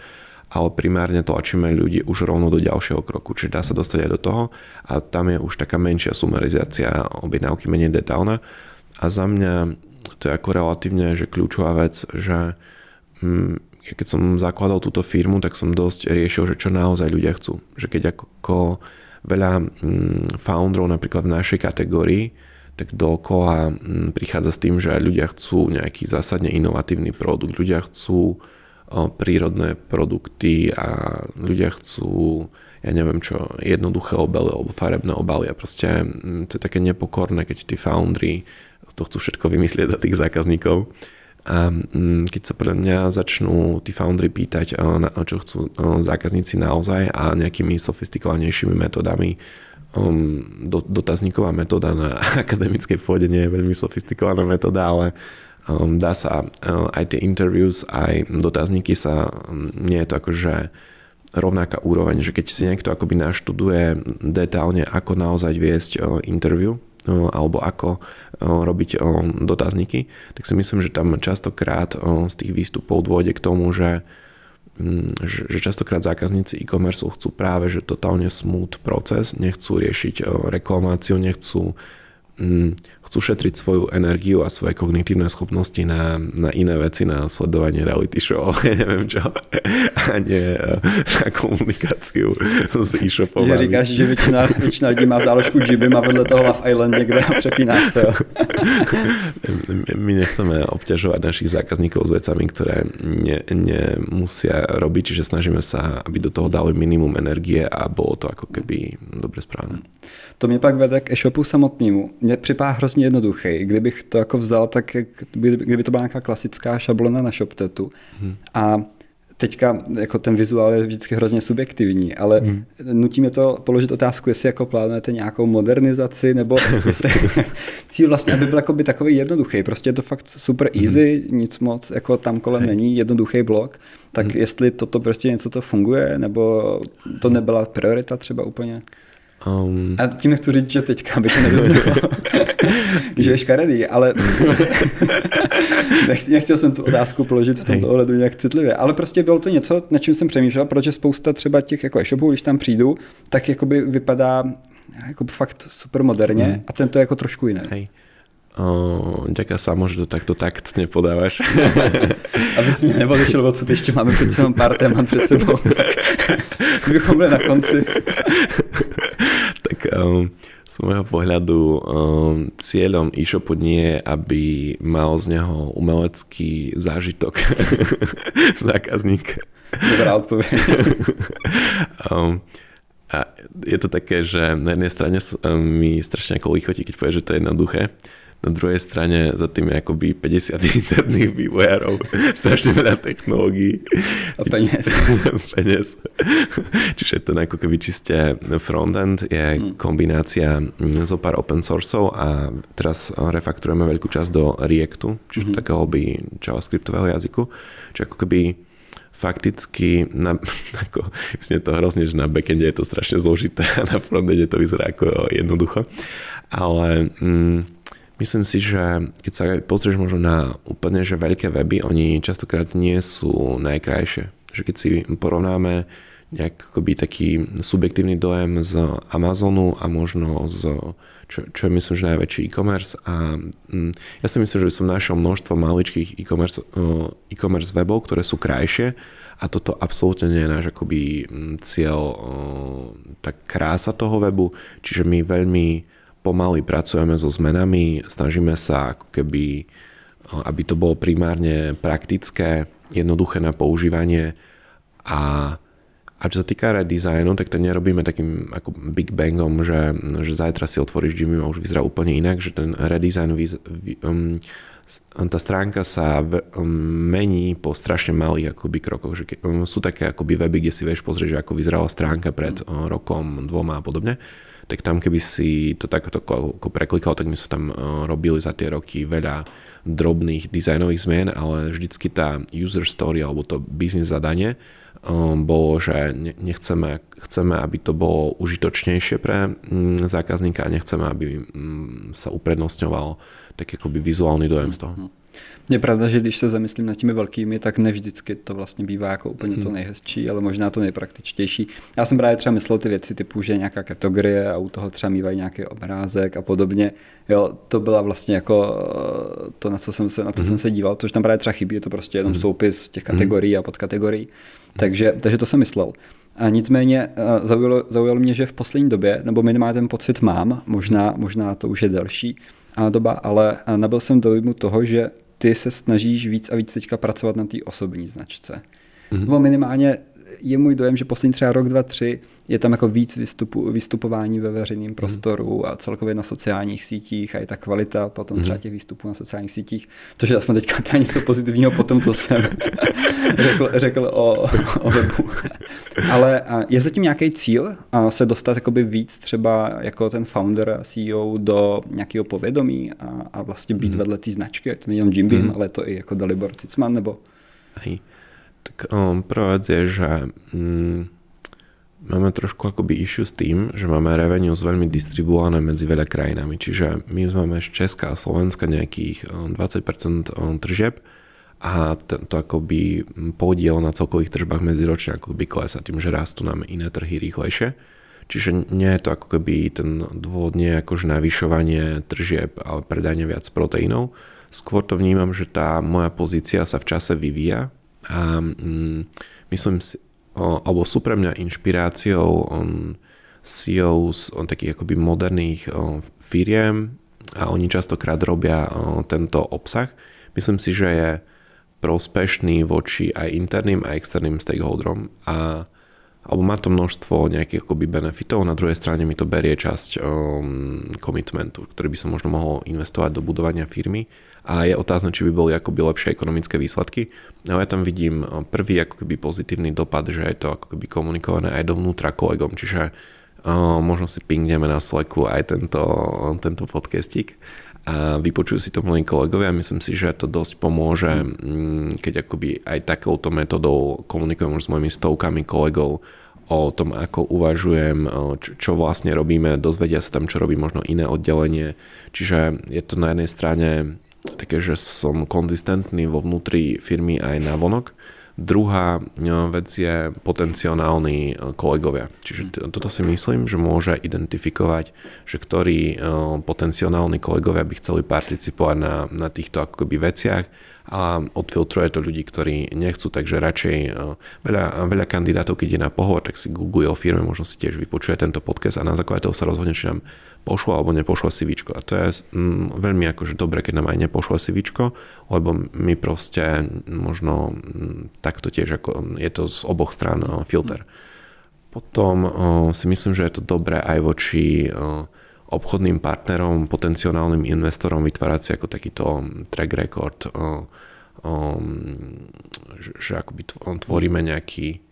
ale primárne tlačíme ľudí už rovno do ďalšieho kroku, čiže dá sa dostať aj do toho a tam je už taká menšia sumarizácia objednávky, menej detailná. A za mňa to je ako relatívne že kľúčová vec, že keď som zakladal túto firmu, tak som dosť riešil, že čo naozaj ľudia chcú. Že keď ako veľa founderov napríklad v našej kategórii, tak dookola prichádza s tým, že ľudia chcú nejaký zásadne inovatívny produkt, ľudia chcú prírodné produkty a ľudia chcú, ja neviem čo, jednoduché obaly alebo farebné obaly a proste to je také nepokorné, keď tí foundry to chcú všetko vymyslieť za tých zákazníkov. A keď sa pre mňa začnú tí foundry pýtať, čo chcú zákazníci naozaj a nejakými sofistikovanejšími metodami, dotazníková metóda na akademickej pôde nie je veľmi sofistikovaná metóda, ale dá sa aj tie interviews, aj dotazníky sa, nie je to akože rovnaká úroveň, že keď si niekto akoby naštuduje detailne, ako naozaj viesť interview, alebo ako robiť dotazníky, tak si myslím, že tam častokrát z tých výstupov dôjde k tomu, že častokrát zákazníci e-commerce chcú práve že totálne smooth proces, nechcú riešiť reklamáciu, chcú šetriť svoju energiu a svoje kognitívne schopnosti na iné veci, na sledovanie reality show, neviem čo, a nie na komunikáciu s e-shopom. Že říkáš, že většina lidí má záložku Jibim a vedle toho Love Island niekde a přepínáš sa. My nechceme obťažovať našich zákazníkov s vecami, ktoré nemusia robiť, čiže snažíme sa, aby do toho dali minimum energie a bolo to ako keby dobre správne. To mě pak vede k e-shopu samotnému. Mně připadá hrozně jednoduchý. Kdybych to jako vzal, tak kdyby to byla nějaká klasická šablona na ShopTetu. A teďka jako ten vizuál je vždycky hrozně subjektivní, ale nutí mě to položit otázku, jestli jako plánujete nějakou modernizaci, nebo jestli cíl vlastně, aby byl jakoby takový jednoduchý. Prostě je to fakt super easy, nic moc jako tam kolem není, jednoduchý blok. Tak jestli toto prostě něco to funguje, nebo to nebyla priorita třeba úplně? A tím nechci říct, že teďka by to nevyznělo, že je škaredý, ale nechtěl jsem tu otázku položit v tomto ohledu nějak citlivě, ale prostě bylo to něco, na čím jsem přemýšlel, protože spousta třeba těch jako e-shopů, když tam přijdu, tak jakoby vypadá jako fakt super moderně a tento je jako trošku jiný. Hej. Ďaká samo, že to takto taktne podávaš. Aby si mě neodešel odsud, ještě máme přece jenom pár témat před sebou. Bychom byli na konci. Tak z môjho pohľadu cieľom e-shopu nie je, aby mal z neho umelecký zážitok zákazník. Dobrá odpoveď. A je to také, že na jednej strane mi strašne ako lichotí, keď povie, že to je jednoduché. Na druhej strane za tým je akoby 50 interných vývojárov, strašne veľa technológií. A peniaz. Čiže ten ako keby čiste frontend je kombinácia zo pár open sourceov a teraz refakturujeme veľkú časť do Reactu, čiže takého by javascriptového jazyku. Čiže ako keby fakticky, ako je to hrozne, že na backende je to strašne zložité a na frontende to vyzerá ako jednoducho. Ale myslím si, že keď sa pozrieš možno na úplne že veľké weby, oni častokrát nie sú najkrajšie. Že keď si porovnáme nejak akoby taký subjektívny dojem z Amazonu a možno čo je myslím, že najväčší e-commerce a ja si myslím, že som našiel množstvo maličkých e-commerce webov, ktoré sú krajšie a toto absolútne nie je náš akoby cieľ, tak krása toho webu, čiže my veľmi pomaly pracujeme so zmenami, snažíme sa ako keby, aby to bolo primárne praktické, jednoduché na používanie a čo sa týka redesignu, tak to nerobíme takým ako big bangom, že zajtra si otvoríš Jimmy a už vyzerá úplne inak, že ten redesign tá stránka sa mení po strašne malých akoby krokoch, že sú také akoby weby, kde si vieš pozrieť, že ako vyzerala stránka pred rokom, 2 a podobne, tak tam keby si to takto ako preklikal, tak my sme tam robili za tie roky veľa drobných dizajnových zmien, ale vždycky tá user story alebo to business zadanie bolo, že chceme, aby to bolo užitočnejšie pre zákazníka a nechceme, aby sa uprednostňoval taký akoby vizuálny dojem z toho. Je pravda, že když se zamyslím nad těmi velkými, tak ne vždycky to vlastně bývá jako úplně to nejhezčí, ale možná to nejpraktičtější. Já jsem právě třeba myslel ty věci typu, že je nějaká kategorie a u toho třeba mývají nějaký obrázek a podobně. Jo, to byla vlastně jako to, na co jsem se díval, což tam právě třeba chybí, je to prostě jenom soupis těch kategorií a podkategorií. Takže to jsem myslel. A nicméně zaujalo mě, že v poslední době, nebo minimálně ten pocit mám, možná to už je delší doba, ale nabyl jsem dojmu toho, že ty se snažíš víc a víc teďka pracovat na té osobní značce. Nebo minimálně je můj dojem, že poslední třeba rok, 2, 3 je tam jako víc vystupování ve veřejném prostoru a celkově na sociálních sítích a i ta kvalita potom třeba těch výstupů na sociálních sítích, což je aspoň teďka něco pozitivního po tom, co jsem řekl o webu. Ale je zatím nějaký cíl se dostat jakoby víc třeba jako ten founder a CEO do nějakého povědomí a vlastně být vedle té značky, to není jenom Jim Beam, ale to i jako Dalibor Cicman, nebo... Hej. Tak prvá vec je, že máme trošku akoby issue s tým, že máme revenues veľmi distribuované medzi veľa krajinami. Čiže my máme z Česka a Slovenska nejakých 20% tržieb a to akoby podiel na celkových tržbách medziročne akoby klesá tým, že rastú nám iné trhy rýchlejšie. Čiže nie je to ako keby ten dôvod nie je akože navyšovanie tržieb, ale predanie viac proteínov. Skôr to vnímam, že tá moja pozícia sa v čase vyvíja a myslím si, alebo sú pre mňa inšpiráciou CEO z takých akoby moderných firiem a oni častokrát robia tento obsah. Myslím si, že je prospešný voči aj interným a externým stakeholderom alebo má to množstvo nejakých akoby benefitov, na druhej strane mi to berie časť commitmentu, ktorý by som možno mohol investovať do budovania firmy a je otázne, či by boli akoby lepšie ekonomické výsledky. Ale ja tam vidím prvý ako keby pozitívny dopad, že je to ako keby komunikované aj dovnútra kolegom, čiže možno si pingneme na Slacku aj tento podcastík a vypočujú si to moji kolegovia. Myslím si, že to dosť pomôže, keď akoby aj takouto metodou komunikujem už s mojimi stovkami kolegov o tom, ako uvažujem, čo vlastne robíme, dozvedia sa tam, čo robí možno iné oddelenie. Čiže je to na jednej strane také, že som konzistentný vo vnútri firmy aj na vonok. Druhá vec je potenciálni kolegovia. Čiže toto si myslím, že môže identifikovať, že ktorí potenciálni kolegovia by chceli participovať na týchto akoby veciach a odfiltruje to ľudí, ktorí nechcú, takže radšej veľa kandidátov, keď je na pohovor, tak si googluje o firme, možno si tiež vypočuje tento podcast a na základe toho sa rozhodne, či nám pošlo alebo nepošlo CVčko. A to je veľmi akože dobre, keď nám aj nepošlo CVčko, lebo my proste možno takto tiež, ako je to z oboch strán filter. Potom si myslím, že je to dobré aj voči obchodným partnerom, potenciálnym investorom vytvárať si ako takýto track record, že akoby tvoríme nejaký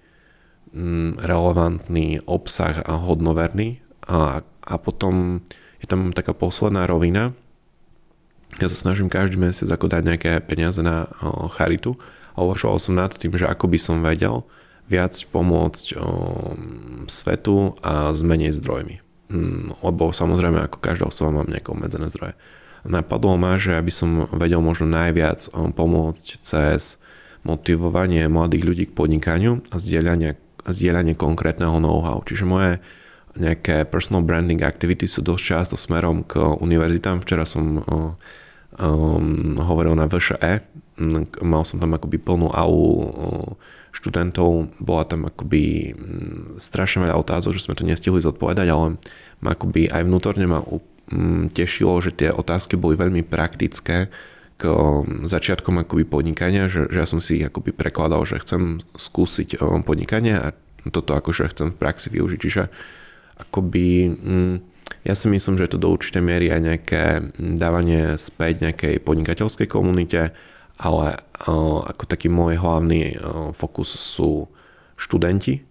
relevantný obsah a hodnoverný. A potom je tam taká posledná rovina. Ja sa snažím každý mesiac ako dať nejaké peniaze na charitu a uvažoval som nad tým, že ako by som vedel viac pomôcť svetu a s menej zdrojmi. Lebo samozrejme ako každá osoba mám nejaké obmedzené zdroje. Napadlo ma, že aby som vedel možno najviac pomôcť cez motivovanie mladých ľudí k podnikaniu a zdieľanie konkrétneho know-how. Čiže moje nejaké personal branding activity sú dosť často smerom k univerzitám. Včera som hovoril na VŠE, mal som tam akoby plnú aulu študentov, bola tam akoby strašne veľa otázok, že sme to nestihli zodpovedať, ale ma akoby aj vnútorne ma tešilo, že tie otázky boli veľmi praktické k začiatkom akoby podnikania, že ja som si ich akoby prekladal, že chcem skúsiť podnikanie a toto akože chcem v praxi využiť, čiže akoby ja si myslím, že je to do určitej miery aj nejaké dávanie späť nejakej podnikateľskej komunite, ale ako taký môj hlavný fokus sú študenti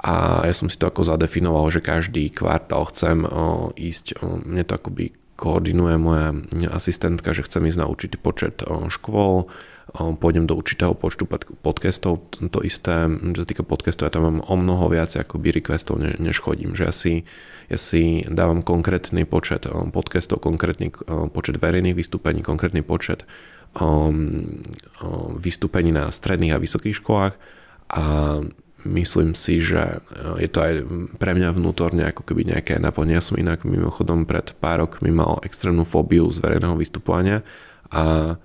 a ja som si to ako zadefinoval, že každý kvartál chcem ísť, mne to akoby koordinuje moja asistentka, že chcem ísť na určitý počet škôl, pôjdem do určitého počtu podcastov, to isté, čo sa týka podcastov, ja tam mám o mnoho viac akoby requestov, než chodím, že ja si dávam konkrétny počet podcastov, konkrétny počet verejných vystúpení, konkrétny počet vystúpení na stredných a vysokých školách a myslím si, že je to aj pre mňa vnútorne ako keby nejaké naplnenie. Ja som inak mimochodom pred pár rokmi mal extrémnu fóbiu z verejného vystupovania a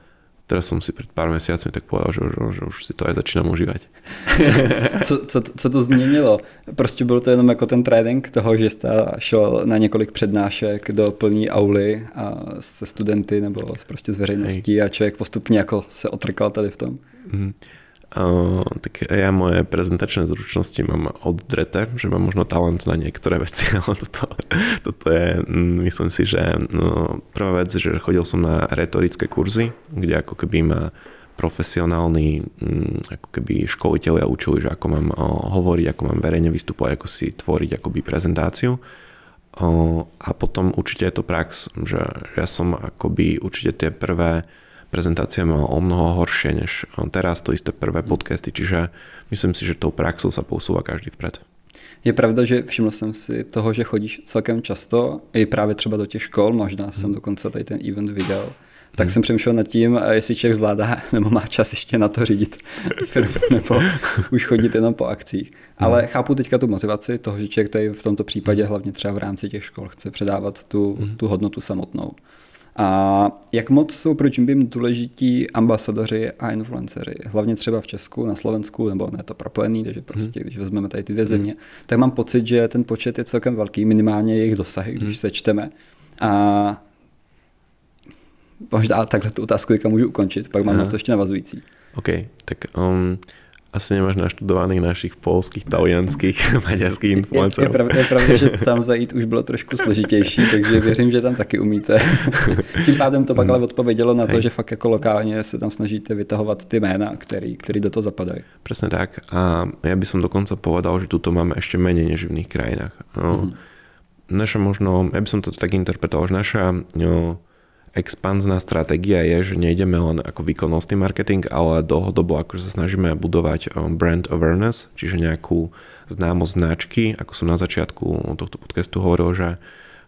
teraz som si pred pár mesiacmi tak povedal, že už si to aj začínam užívať. Co to změnilo? Prostě bylo to jenom jako ten trénink toho, že jste šel na několik přednášek do plný auly a se studenty nebo prostě z veřejností a člověk postupně jako se otrkal tady v tom? Tak ja moje prezentačné zručnosti mám oddreté, že mám možno talent na niektoré veci, ale toto je, myslím si, že prvá vec, že chodil som na retorické kurzy, kde ako keby ma profesionálni ako keby školitelia učili, že ako mám hovoriť, ako mám verejne vystupovať, ako si tvoriť akoby prezentáciu. A potom určite je to prax, že ja som akoby určite tie prvé prezentácia mal o mnoho horšie než teraz to isté prvé podcasty, čiže myslím si, že tou praxou sa posúva každý vpred. Je pravda, že všiml jsem si toho, že chodíš celkem často, i právě třeba do těch škol, možná jsem dokonce tady ten event viděl, tak jsem přemýšlel nad tím, jestli člověk zvládá nebo má čas ještě na to řídit firmu, nebo už chodit jenom po akcích. Ale chápu teďka tu motivaci toho, že člověk tady v tomto případě, hlavně třeba v rámci těch škol, chce předávat tu hodnotu samotnou. A jak moc jsou pro Jim Beam důležití ambasadoři a influencery? Hlavně třeba v Česku, na Slovensku, nebo ne to propojený, takže prostě, když vezmeme tady ty dvě země, tak mám pocit, že ten počet je celkem velký, minimálně jejich dosahy, když sečteme. A možná takhle tu otázku můžu ukončit, pak mám na to ještě navazující. OK, tak asi nemáš naštudovaných našich polských, talianských, maďarských influencerů. Je pravda, že tam zajít už bylo trošku složitější, takže věřím, že tam taky umíte. Tím pádem to pak ale odpovědělo na to, že fakt jako lokálně se tam snažíte vytahovat ty jména, který do toho zapadají. Presne tak. A ja by som dokonca povedal, že tuto máme ešte menej než v iných krajinách. Naša možno, ja by som to tak interpretoval, že naša expanzná stratégia je, že nejdeme len ako výkonnostný marketing, ale dlhodobo akože sa snažíme budovať brand awareness, čiže nejakú známosť značky, ako som na začiatku tohto podcastu hovoril, že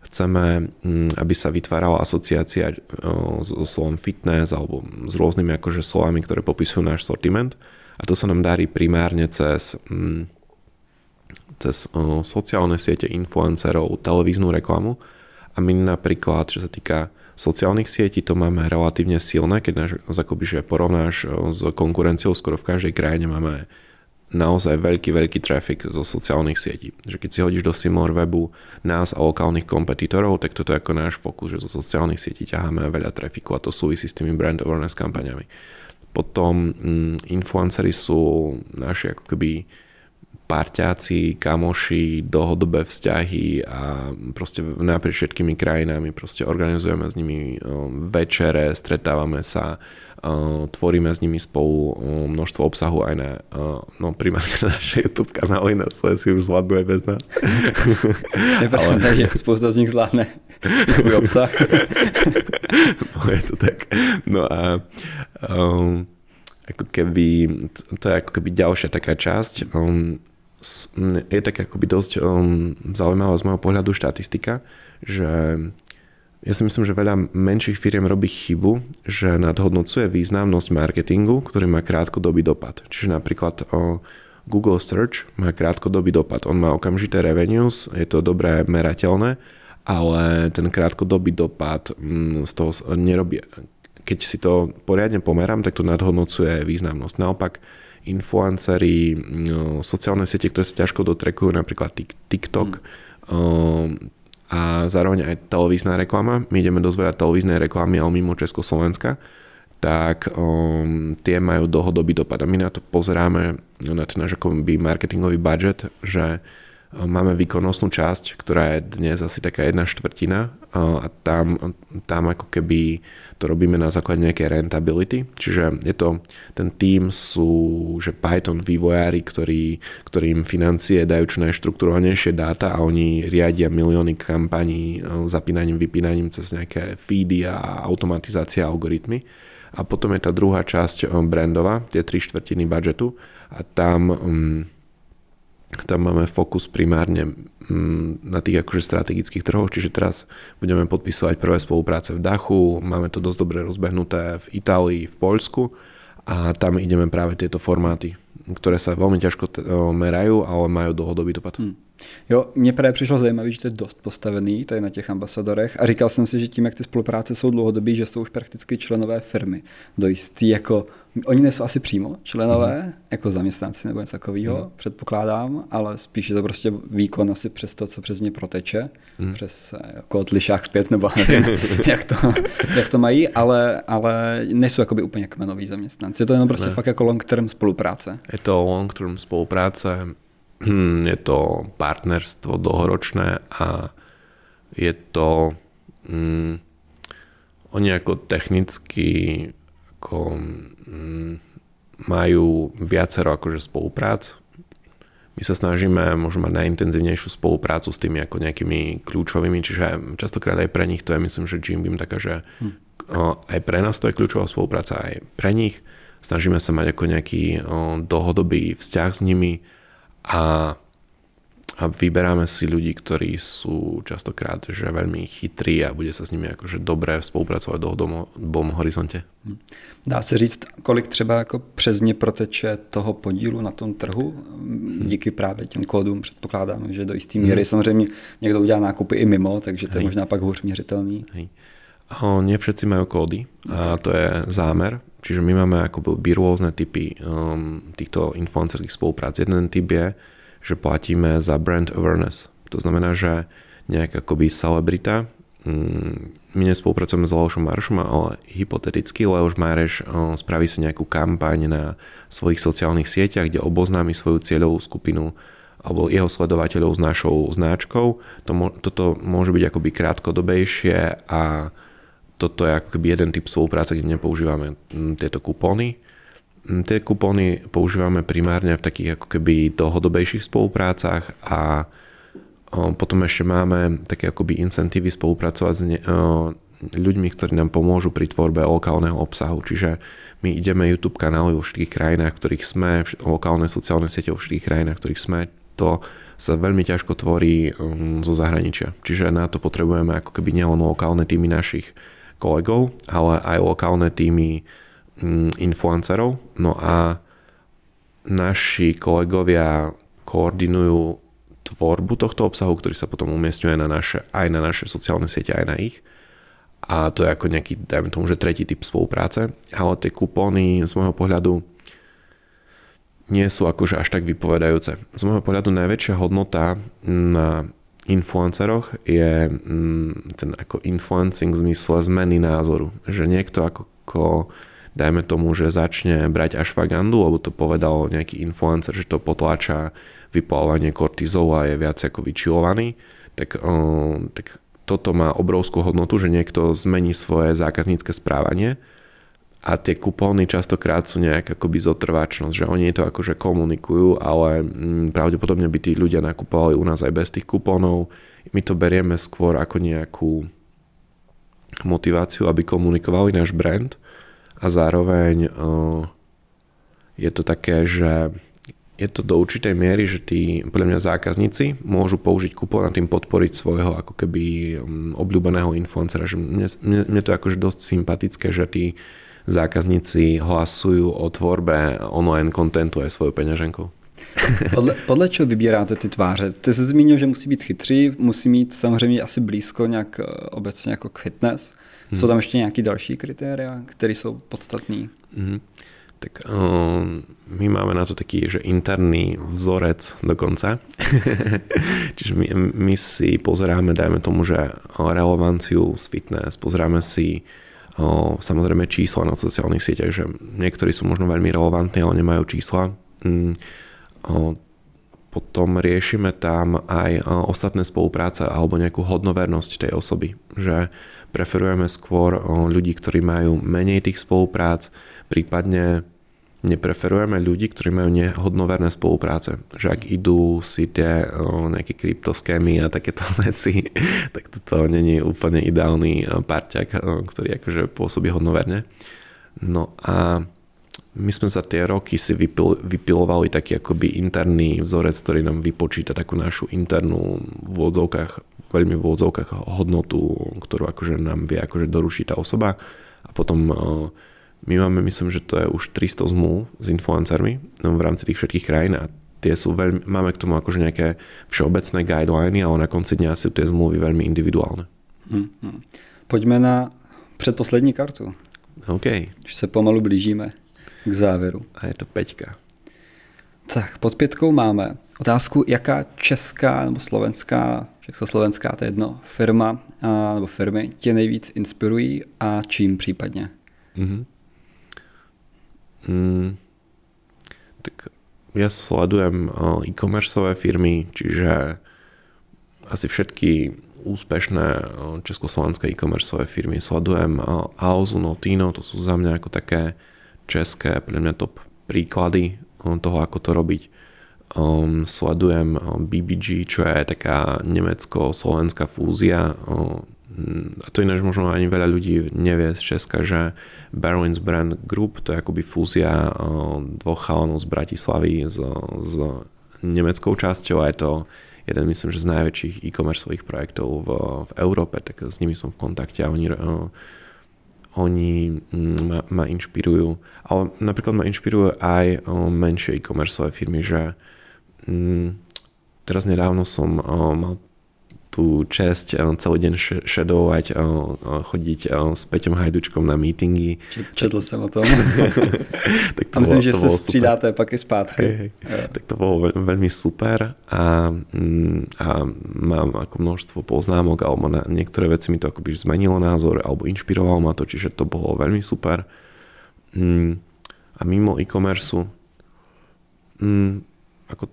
chceme, aby sa vytvárala asociácia so slovom fitness alebo s rôznymi akože slovami, ktoré popisujú náš sortiment a to sa nám darí primárne cez sociálne siete influencerov, televíznu reklamu a my napríklad, čo sa týka sociálnych sietí, to máme relatívne silné, keď akoby, že porovnáš s konkurenciou, skoro v každej krajine máme naozaj veľký traffic zo sociálnych sietí. Že keď si hodíš do SimilarWebu nás a lokálnych kompetitorov, tak toto je ako náš fokus, že zo sociálnych sietí ťaháme veľa trafiku a to súvisí s tými brand awareness kampaňami. Potom influenceri sú naši ako keby parťáci, kamoši, dlhodobé vzťahy a proste naprieč všetkými krajinami proste organizujeme s nimi večere, stretávame sa, tvoríme s nimi spolu množstvo obsahu aj na primárne na našej YouTube kanály, na svoje si už zvládnu aj bez nás. Je pravda, že spousta z nich zvládne svoj obsah. No je to tak. No a ako keby, to je ako keby ďalšia taká časť. Je tak akoby dosť zaujímavá z môjho pohľadu štatistika, že ja si myslím, že veľa menších firiem robí chybu, že nadhodnocuje významnosť marketingu, ktorý má krátkodobý dopad. Čiže napríklad Google Search má krátkodobý dopad. On má okamžité revenues, je to dobré merateľné, ale ten krátkodobý dopad z toho nerobí. Keď si to poriadne pomerám, tak to nadhodnocuje významnosť. Naopak influenceri, sociálne siete, ktoré sa ťažko dotrekujú, napríklad TikTok a zároveň aj televízna reklama. My ideme dosť veľa televíznej reklamy, ale mimo Československa, tak tie majú dlhodobý dopad. A my na to pozeráme, na ten náš akoby marketingový budget, že máme výkonnostnú časť, ktorá je dnes asi taká 1/4 a tam ako keby to robíme na základe nejakej rentability. Čiže je to, ten tím sú, že Python vývojári, ktorým financie dajú čo najštrukturovanejšie dáta a oni riadia milióny kampaní zapínaním, vypínaním cez nejaké feedy a automatizácia algoritmy. A potom je tá druhá časť brandová, tie 3/4 budžetu a tam Tam máme fokus primárne na tých akože strategických trhoch, čiže teraz budeme podpisovať prvé spolupráce v Dachu, máme to dosť dobre rozbehnuté v Itálii, v Poľsku a tam ideme práve tieto formáty, ktoré sa veľmi ťažko merajú, ale majú dlhodobý dopad. Jo, mně právě přišlo zajímavé, že to je dost postavený tady na těch ambasadorech a říkal jsem si, že tím, jak ty spolupráce jsou dlouhodobý, že jsou už prakticky členové firmy. Do jistý, jako, oni nejsou asi přímo členové, jako zaměstnanci nebo něco takového, předpokládám, ale spíš je to prostě výkon asi přes to, co přes ně proteče, přes jako odlišák zpět, nebo nevím, jak to mají, ale nejsou jakoby úplně kmenoví zaměstnanci. Je to jenom prostě fakt jako long-term spolupráce. Je to long-term spolupráce, je to partnerstvo dlhoročné a je to oni ako technicky ako, majú viacero akože spoluprác. My sa snažíme možno mať najintenzívnejšiu spoluprácu s tými ako nejakými kľúčovými, čiže častokrát aj pre nich to je, myslím, že Jim Beam taká, že aj pre nás to je kľúčová spolupráca, aj pre nich. Snažíme sa mať ako nejaký dlhodobý vzťah s nimi a vyberáme si ľudí, ktorí sú častokrát že veľmi chytrí a bude sa s nimi akože dobre spolupracovať v dlhodobom horizonte. Dá se říct, kolik třeba jako přes ně proteče toho podílu na tom trhu díky právě těm kódům, předpokládám, že do jistý míry. Samozřejmě někdo udělá nákupy i mimo, takže to je možná pak hůř měřitelný. Nie všetci majú kódy a to je zámer. Čiže my máme akoby rôzne typy týchto influencerských spoluprác. Jeden typ je, že platíme za brand awareness. To znamená, že nejaká akoby celebrita, my nespolupracujeme s Leošom Marešom, ale hypoteticky Leoš Mareš spraví si nejakú kampaň na svojich sociálnych sieťach, kde oboznámi svoju cieľovú skupinu alebo jeho sledovateľov s našou značkou. Toto môže byť akoby krátkodobejšie a toto je ako keby jeden typ spolupráce, kde nepoužívame tieto kupóny. Tie kupóny používame primárne v takých ako keby dlhodobejších spoluprácach a potom ešte máme také akoby incentívy spolupracovať s ľuďmi, ktorí nám pomôžu pri tvorbe lokálneho obsahu. Čiže my ideme YouTube kanály vo všetkých krajinách, v ktorých sme, lokálne sociálne siete vo všetkých krajinách, v ktorých sme. To sa veľmi ťažko tvorí zo zahraničia. Čiže na to potrebujeme ako keby nielen lokálne týmy našich kolegov, ale aj lokálne týmy influencerov. No a naši kolegovia koordinujú tvorbu tohto obsahu, ktorý sa potom umiestňuje aj na naše sociálne siete, aj na ich. A to je ako nejaký, dajme tomu, že tretí typ spolupráce. Ale tie kupóny z môjho pohľadu nie sú akože až tak vypovedajúce. Z môjho pohľadu najväčšia hodnota na influenceroch je ten ako influencing v zmysle zmeny názoru. Že niekto ako dajme tomu, že začne brať ashwagandu, lebo to povedal nejaký influencer, že to potláča vypaľovanie kortizolu a je viac ako vyčilovaný, tak toto má obrovskú hodnotu, že niekto zmení svoje zákaznícke správanie a tie kupóny častokrát sú nejak akoby zotrvačnosť, že oni to akože komunikujú, ale pravdepodobne by tí ľudia nakupovali u nás aj bez tých kupónov. My to berieme skôr ako nejakú motiváciu, aby komunikovali náš brand a zároveň je to také, že je to do určitej miery, že tí podľa mňa zákazníci môžu použiť kupón a tým podporiť svojho ako keby obľúbeného influencera. Že mne to je akože dosť sympatické, že tí zákazníci hlasujú o tvorbe online kontentu aj svojou peňaženkou. Podle čeho vybíráte ty tváře? Ty jsi zmínil, že musí být chytří, musí mít samozřejmě asi blízko nějak obecně jako k fitness. Jsou tam ještě nějaké další kritéria, které jsou podstatné? Tak my máme na to taký, že interný vzorec dokonca. Čiže my si pozeráme, dajme tomu, že relevanciu z fitness, pozeráme si samozrejme čísla na sociálnych sieťach, že niektorí sú možno veľmi relevantní, ale nemajú čísla. Potom riešime tam aj ostatné spolupráce alebo nejakú hodnovernosť tej osoby, že preferujeme skôr ľudí, ktorí majú menej tých spoluprác, prípadne nepreferujeme ľudí, ktorí majú nehodnoverné spolupráce. Že ak idú si tie nejaké kryptoskémy a takéto veci, tak toto není úplne ideálny parťák, ktorý akože pôsobí hodnoverne. No a my sme za tie roky si vypilovali taký akoby interný vzorec, ktorý nám vypočíta takú našu internú veľmi v úvodzovkách hodnotu, ktorú akože nám vie akože doručiť tá osoba. A potom my máme, myslím, že to je už 300 zmluv s influencermi v rámci tých všetkých krajín a tie sú máme k tomu akože nejaké všeobecné guideliny, ale na konci dňa sú tie zmluvy veľmi individuálne. Pojďme na předposlední kartu. OK. Už se pomalu blížíme k závěru. A je to 5. Tak, pod 5 máme otázku, jaká česká nebo slovenská, československá, to je jedno, firma nebo firmy tě nejvíc inspirují a čím případně? Tak ja sledujem e-commerceové firmy, čiže asi všetky úspešné československé e-commerceové firmy. Sledujem Alzu, Notino, to sú za mňa ako také české, pre mňa top príklady toho, ako to robiť. Sledujem BBG, čo je taká nemecko-slovenská fúzia. A to ináč možno ani veľa ľudí nevie z Česka, že Berlins Brand Group, to je akoby fúzia dvoch chalanov z Bratislavy s nemeckou časťou a je to jeden, myslím, že z najväčších e-commerceových projektov v Európe, tak s nimi som v kontakte a oni ma inšpirujú. Ale napríklad ma inšpirujú aj menšie e-commerceové firmy, že teraz nedávno som mal tú česť celý deň shadowovať, chodiť s Peťom Hajdučkom na meetingy. Četl jsem o tom. Tak to a myslím, že se střídáte pak i zpátky. Hej. Tak to bolo veľmi super a mám ako množstvo poznámok, alebo na niektoré veci mi to akoby zmenilo názor, alebo inšpirovalo ma to, čiže to bolo veľmi super. A mimo e-commerce ako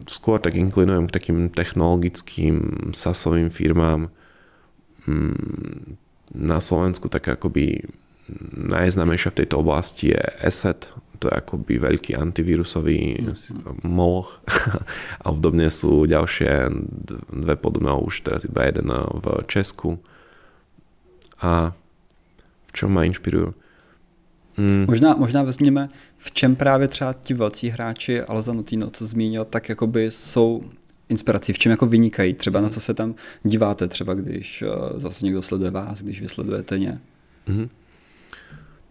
skôr tak inklinujem k takým technologickým SaaSovým firmám. Na Slovensku tak akoby najznámejšia v tejto oblasti je Asset, to je akoby veľký antivírusový moloch a obdobne sú ďalšie dve podobné, už teraz iba jeden v Česku. A v čom ma inšpirujú? Možná vezměme, v čem právě třeba ti velcí hráči, Alza, Notino, co zmínil, tak jakoby jsou inspirací, v čem jako vynikají, třeba na co se tam díváte, třeba když zase někdo sleduje vás, když vy sledujete ně.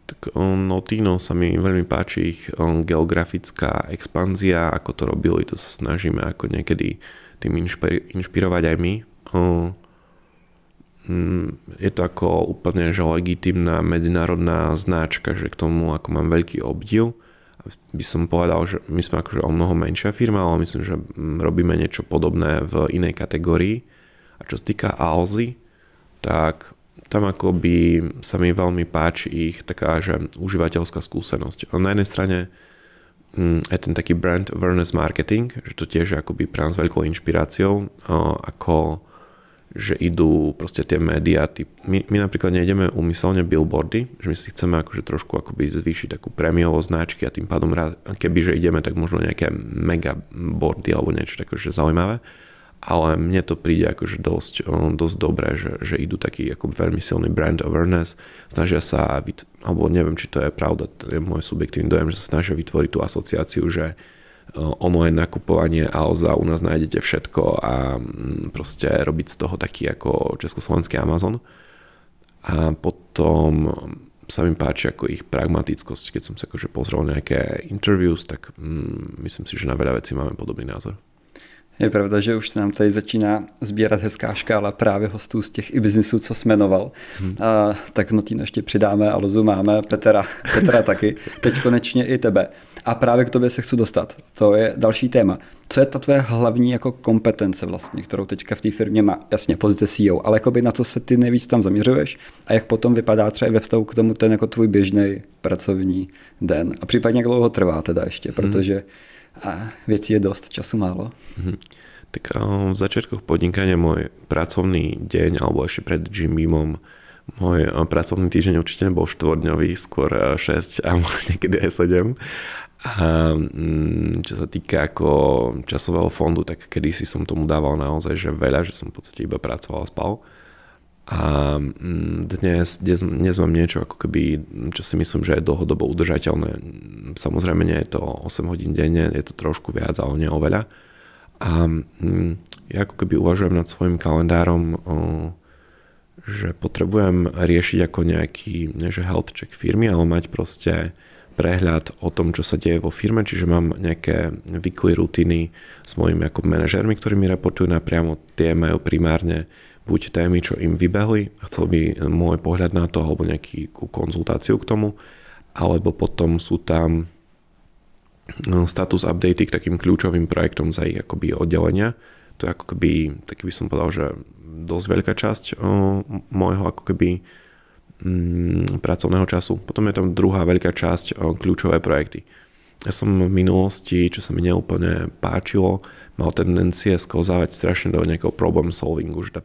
Tak Notino sa mi veľmi páči ich geografická expanzia, ako to robili, to sa snažíme ako niekedy tým inšpirovať aj my. Je to ako úplne že legitímna medzinárodná značka, že k tomu ako mám veľký obdiv. By som povedal, že my sme akože o mnoho menšia firma, ale myslím, že robíme niečo podobné v inej kategórii. A čo sa týka Alzy, tak tam akoby sa mi veľmi páči ich taká, že užívateľská skúsenosť. A na jednej strane je ten taký brand awareness marketing, že to tiež je akoby pre nás veľkou inšpiráciou, ako že idú proste tie médiá. My napríklad nejdeme úmyselne billboardy, že my si chceme akože trošku akoby zvýšiť takú prémiovosť značky a tým pádom kebyže ideme, tak možno nejaké megaboardy alebo niečo také, že zaujímavé. Ale mne to príde akože dosť dobré, že idú taký ako veľmi silný brand awareness, snažia sa, alebo neviem, či to je pravda, to je môj subjektívny dojem, že sa snažia vytvoriť tú asociáciu, že ono je nakupovanie Alza, u nás nájdete všetko a proste robiť z toho taký ako československý Amazon. A potom sa mi páči ako ich pragmatickosť, keď som sa akože pozrel nejaké interviews, tak myslím si, že na veľa vecí máme podobný názor. Je pravda, že už se nám tady začíná sbírat hezká škála právě hostů z těch i biznisů, co jsme jmenoval. Tak Notino ještě přidáme, Alzu máme, Petra taky, teď konečně i tebe. A právě k tobě se chci dostat. To je další téma. Co je ta tvoje hlavní jako kompetence vlastně, kterou teďka v té firmě má? Jasně, pozice CEO, ale jakoby na co se ty nejvíc tam zaměřuješ a jak potom vypadá třeba ve vztahu k tomu ten jako tvůj běžný pracovní den. A případně jak dlouho trvá teda ještě, protože věcí je dost, času málo. Tak v začiatkoch podnikania môj pracovný deň, alebo ešte pred Jim Beamom, môj pracovný týždeň určite nebol 4-dňový, skôr 6 a niekedy aj 7. A čo sa týka ako časového fondu, tak kedysi som tomu dával naozaj že veľa, že som v podstate iba pracoval a spal. A dnes mám niečo, ako keby, čo si myslím, že je dlhodobo udržateľné. Samozrejme nie je to 8 hodín denne, je to trošku viac, ale nie oveľa. A ja ako keby uvažujem nad svojim kalendárom, že potrebujem riešiť ako nejaký, nie že health check firmy, ale mať proste prehľad o tom, čo sa deje vo firme, čiže mám nejaké weekly rutiny s mojimi ako manažérmi, ktorí mi reportujú napriamo, tie majú primárne buď témy, čo im vybehli a chcel by môj pohľad na to, alebo nejakú konzultáciu k tomu, alebo potom sú tam status updaty k takým kľúčovým projektom za ich akoby oddelenia. To je ako keby, taký by som povedal, že dosť veľká časť môjho ako keby pracovného času. Potom je tam druhá veľká časť kľúčové projekty. Ja som v minulosti, čo sa mi neúplne páčilo, mal tendencie sklzávať strašne do nejakého problem solvingu. Že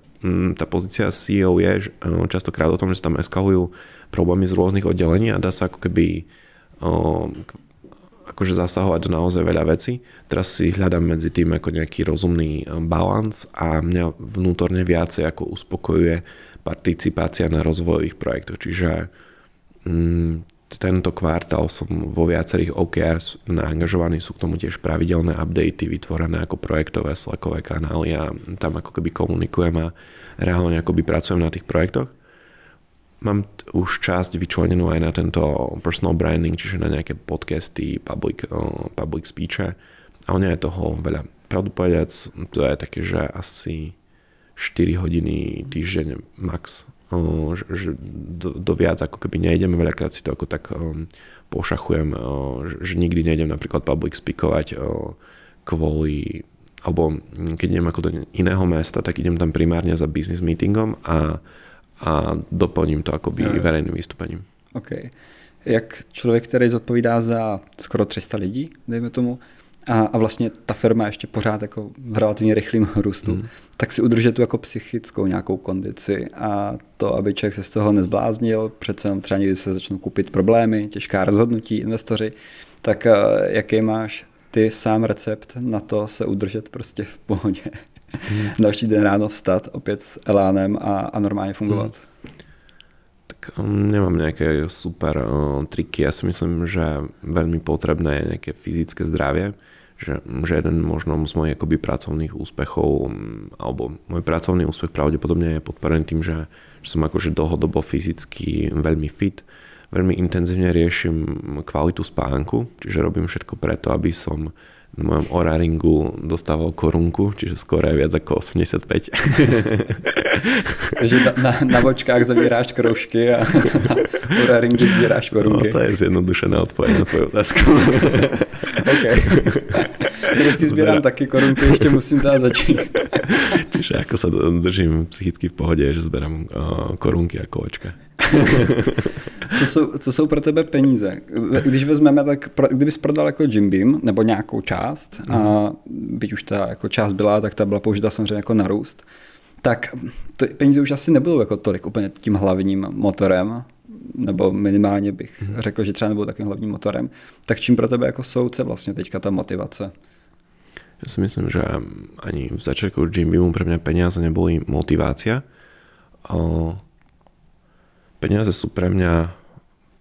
tá pozícia CEO je častokrát o tom, že sa tam eskalujú problémy z rôznych oddelení a dá sa ako keby akože zasahovať do naozaj veľa vecí. Teraz si hľadám medzi tým ako nejaký rozumný balans a mňa vnútorne viacej ako uspokojuje participácia na rozvojových projektoch. Čiže tento kvartál som vo viacerých OKRs naangažovaný, sú k tomu tiež pravidelné updaty vytvorené ako projektové Slackové kanály a tam ako keby komunikujem a reálne akoby pracujem na tých projektoch. Mám už časť vyčlenenú aj na tento personal branding, čiže na nejaké podcasty, public speeche, ale nie je toho veľa. Pravdu povedať, to je také, že asi 4 hodiny týždeň max, že do viac ako keby nejdem, veľakrát si to ako tak pošachujem, že nikdy nejdem napríklad public speakovať kvôli, alebo keď idem ako do iného mesta, tak idem tam primárne za business meetingom a doplním to akoby verejným vystúpením. OK. Jak člověk, který zodpovídá za skoro 300 lidí, dejme tomu, a vlastně ta firma ještě pořád jako v relativně rychlém růstu, tak si udržet tu jako psychickou nějakou kondici a to, aby člověk se z toho nezbláznil, přece jenom třeba někdy se začnou kupit problémy, těžká rozhodnutí, investoři, tak jaký máš ty sám recept na to se udržet prostě v pohodě? Další den ráno vstat opět s elánem a normálně fungovat? Tak nemám nejaké super triky. Ja si myslím, že veľmi potrebné je nejaké fyzické zdravie. Že jeden možno z mojich akoby pracovných úspechov, alebo môj pracovný úspech pravdepodobne je podporený tým, že som akože dlhodobo fyzicky veľmi fit. Veľmi intenzívne riešim kvalitu spánku, čiže robím všetko preto, aby som na mojom Oura-ringu dostával korunku, čiže skoro je viac ako 85. Takže na vočkách zabíráš kroužky a na Oura-ringu zbíráš korunky. No, to je zjednodušená odpoveď na tvoju otázku. OK. Když zbierám taky korunky, ešte musím teda začít. Čiže ako sa držím psychicky v pohode, že zberám korunky a kolečka. Co jsou pro tebe peníze? Když vezmeme, tak kdybys prodal jako Jim Beam nebo nějakou část, a byť už ta jako část byla, tak ta byla použita samozřejmě jako na růst, tak peníze už asi nebudou jako tolik úplně tím hlavním motorem, nebo minimálně bych řekl, že třeba nebudou takovým hlavním motorem. Tak čím pro tebe jako soudce vlastně teďka ta motivace? Ja si myslím, že ani v začiatku Jim Beamu pre mňa peniaze neboli motivácia. Peniaze sú pre mňa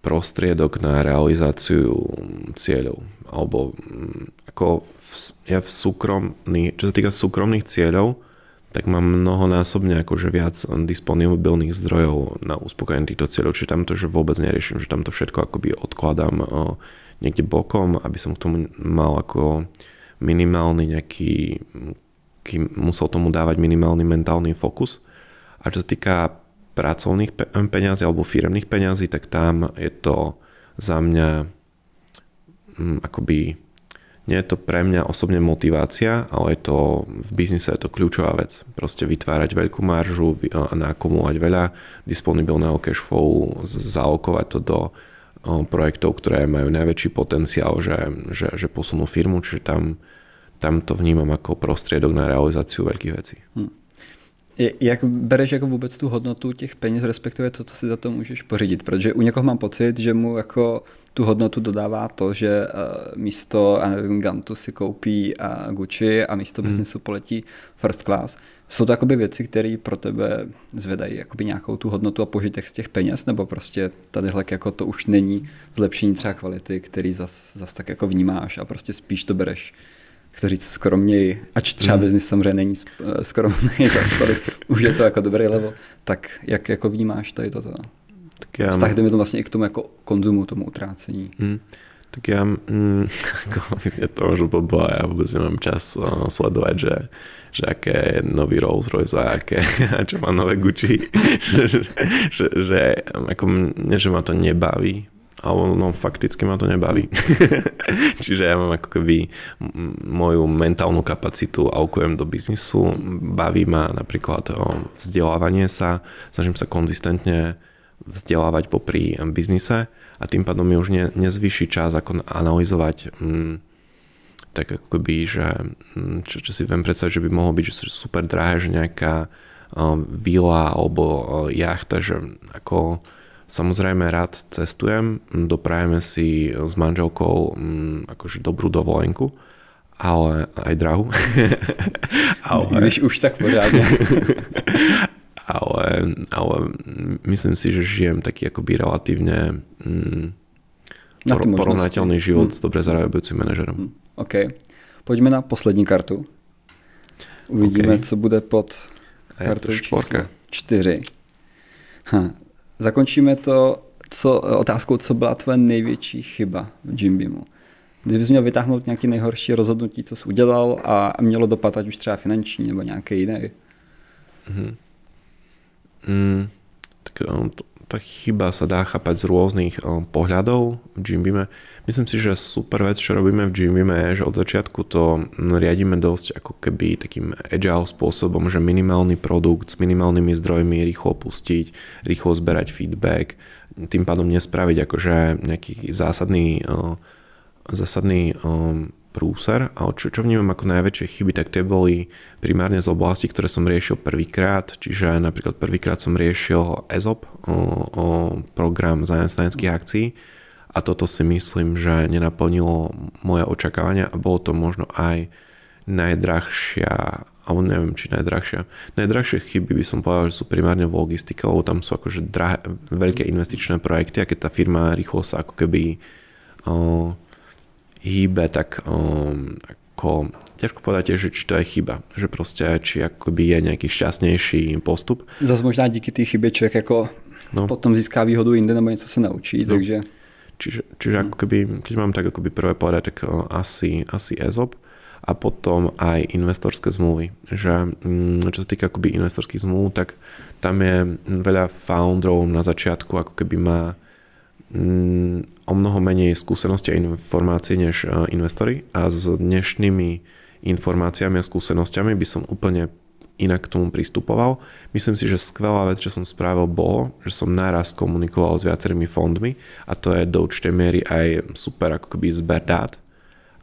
prostriedok na realizáciu cieľov. Alebo ako ja čo sa týka súkromných cieľov, tak mám mnohonásobne akože viac disponibilných zdrojov na uspokojenie týchto cieľov. Čiže tamto, že vôbec neriešim, že tamto všetko akoby odkladám niekde bokom, aby som k tomu mal ako minimálny nejaký, musel tomu dávať minimálny mentálny fokus. A čo sa týka pracovných peňazí alebo firemných peňazí, tak tam je to za mňa akoby, nie je to pre mňa osobne motivácia, ale je to v biznise je to kľúčová vec. Proste vytvárať veľkú maržu a nakumulovať veľa disponibilného cash flow, zaalokovať to do projektov, ktoré majú najväčší potenciál, že posunú firmu, čiže tam to vnímam ako prostriedok na realizáciu veľkých vecí. Jak bereš jako vůbec tu hodnotu těch peněz, respektive to, co si za to můžeš pořídit? Protože u někoho mám pocit, že mu jako tu hodnotu dodává to, že místo, já nevím, Gantu si koupí Gucci a místo biznesu poletí first class. Jsou to jakoby věci, které pro tebe zvedají jakoby nějakou tu hodnotu a požitek z těch peněz, nebo prostě tadyhle jako to už není zlepšení třeba kvality, který zas tak jako vnímáš a prostě spíš to bereš, chci říct, skromněji, ač třeba biznis samozřejmě není skromný, už je to jako dobrý level, tak jak jako vnímáš tady toto? Vztah mi to vlastně i k tomu jako konzumu, tomu utrácení. Tak ja myslím to, že blbo a ja vôbec nemám čas sledovať, že aké je nový Rolls Royce a čo má nové Gucci. že ako, nie, že ma to nebaví, ale no fakticky ma to nebaví. Čiže ja mám ako keby moju mentálnu kapacitu alkujem do biznisu, baví ma napríklad vzdelávanie sa, snažím sa konzistentne vzdelávať popri biznise a tým pádom mi už nezvýši čas ako analyzovať tak ako keby, že čo si viem predstaviť, že by mohlo byť že super drahé, že nejaká vila alebo jachta, že ako samozrejme rád cestujem, doprajeme si s manželkou akože dobrú dovolenku, ale aj drahú. Když už tak pořádne. Ale myslím si, že žijem taký akoby relatívne porovnateľný život s dobre zarábajúcim manažerom. OK. Pojďme na poslední kartu. Uvidíme, co bude pod kartou číslo 4. Zakončíme to otázkou, co byla tvoje největší chyba v Jim Beamu. Kdybys měl vytáhnout nějaký nejhorší rozhodnutí, co jsi udělal a mělo dopad, ať už třeba finanční nebo nějaké jiné. Tak tá chyba sa dá chápať z rôznych pohľadov v Jim Beame. Myslím si, že super vec, čo robíme v Jim Beame je, že od začiatku to riadíme dosť ako keby takým agile spôsobom, že minimálny produkt s minimálnymi zdrojmi rýchlo pustiť, rýchlo zberať feedback, tým pádom nespraviť akože nejaký zásadný prúser, ale čo vnímam ako najväčšie chyby, tak tie boli primárne z oblasti, ktoré som riešil prvýkrát, čiže napríklad prvýkrát som riešil ESOP, program zamestnaneckých akcií a toto si myslím, že nenaplnilo moje očakávania a bolo to možno aj najdrahšia, alebo neviem, či najdrahšia. Najdrahšie chyby by som povedal, že sú primárne v logistike, lebo tam sú akože veľké investičné projekty a keď tá firma rýchlo sa ako keby hýbe, tak ako ťažko povedať, že či to je chyba, že proste či akoby je nejaký šťastnejší postup. Zase možná díky té chybě člověk jako potom získá výhodu jinde nebo něco se naučí, takže... Čiže ako keby, keď mám tak akoby prvé povedať, tak asi ESOP a potom aj investorské zmluvy. Že, čo sa týka akoby investorských zmluv, tak tam je veľa founderov na začiatku ako keby má o mnoho menej skúseností a informácií než investori a s dnešnými informáciami a skúsenosťami by som úplne inak k tomu pristupoval. Myslím si, že skvelá vec, čo som spravil, bolo, že som naraz komunikoval s viacerými fondmi a to je do určitej miery aj super ako keby zber dát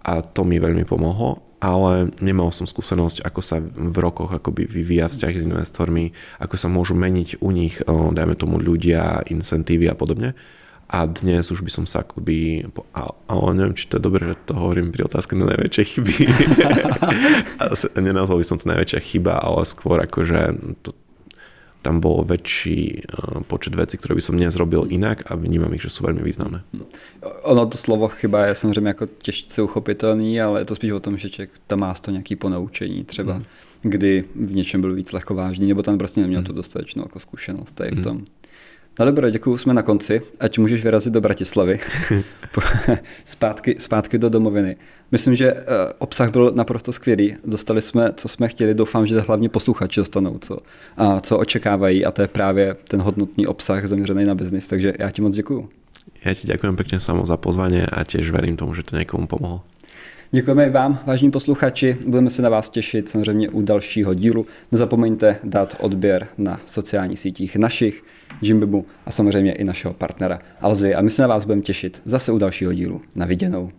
a to mi veľmi pomohlo, ale nemal som skúsenosť, ako sa v rokoch akoby vyvíja vzťah s investormi, ako sa môžu meniť u nich, dajme tomu ľudia, incentívy a podobne. A dnes už by som sa akoby, ale neviem, či to je dobré, že to hovorím pri otázke na najväčšie chyby. Nenazval by som to najväčšia chyba, ale skôr akože tam bol väčší počet vecí, ktoré by som dnes robil inak a vnímam ich, že sú veľmi významné. Ono to slovo chyba je samozřejmě jako těžce uchopitelný, ale je to spíš o tom, že člověk tam má z toho nějaký ponaučení třeba, kdy v něčem byl víc lehkovážný, nebo tam prostě neměl tu dostatečnou jako zkušenost tady v tom. No dobré, děkuju, jsme na konci, ať můžeš vyrazit do Bratislavy, zpátky do domoviny. Myslím, že obsah byl naprosto skvělý, dostali jsme, co jsme chtěli, doufám, že hlavně posluchači dostanou, co očekávají a to je právě ten hodnotný obsah zaměřený na biznis, takže já ti moc děkuju. Ja ti ďakujem pekne samo za pozvanie a tiež verím tomu, že to někomu pomohlo. Děkujeme i vám, vážení posluchači, budeme se na vás těšit samozřejmě u dalšího dílu. Nezapomeňte dát odběr na sociálních sítích našich, Jim Beamu a samozřejmě i našeho partnera Alzy a my se na vás budeme těšit zase u dalšího dílu. Na viděnou.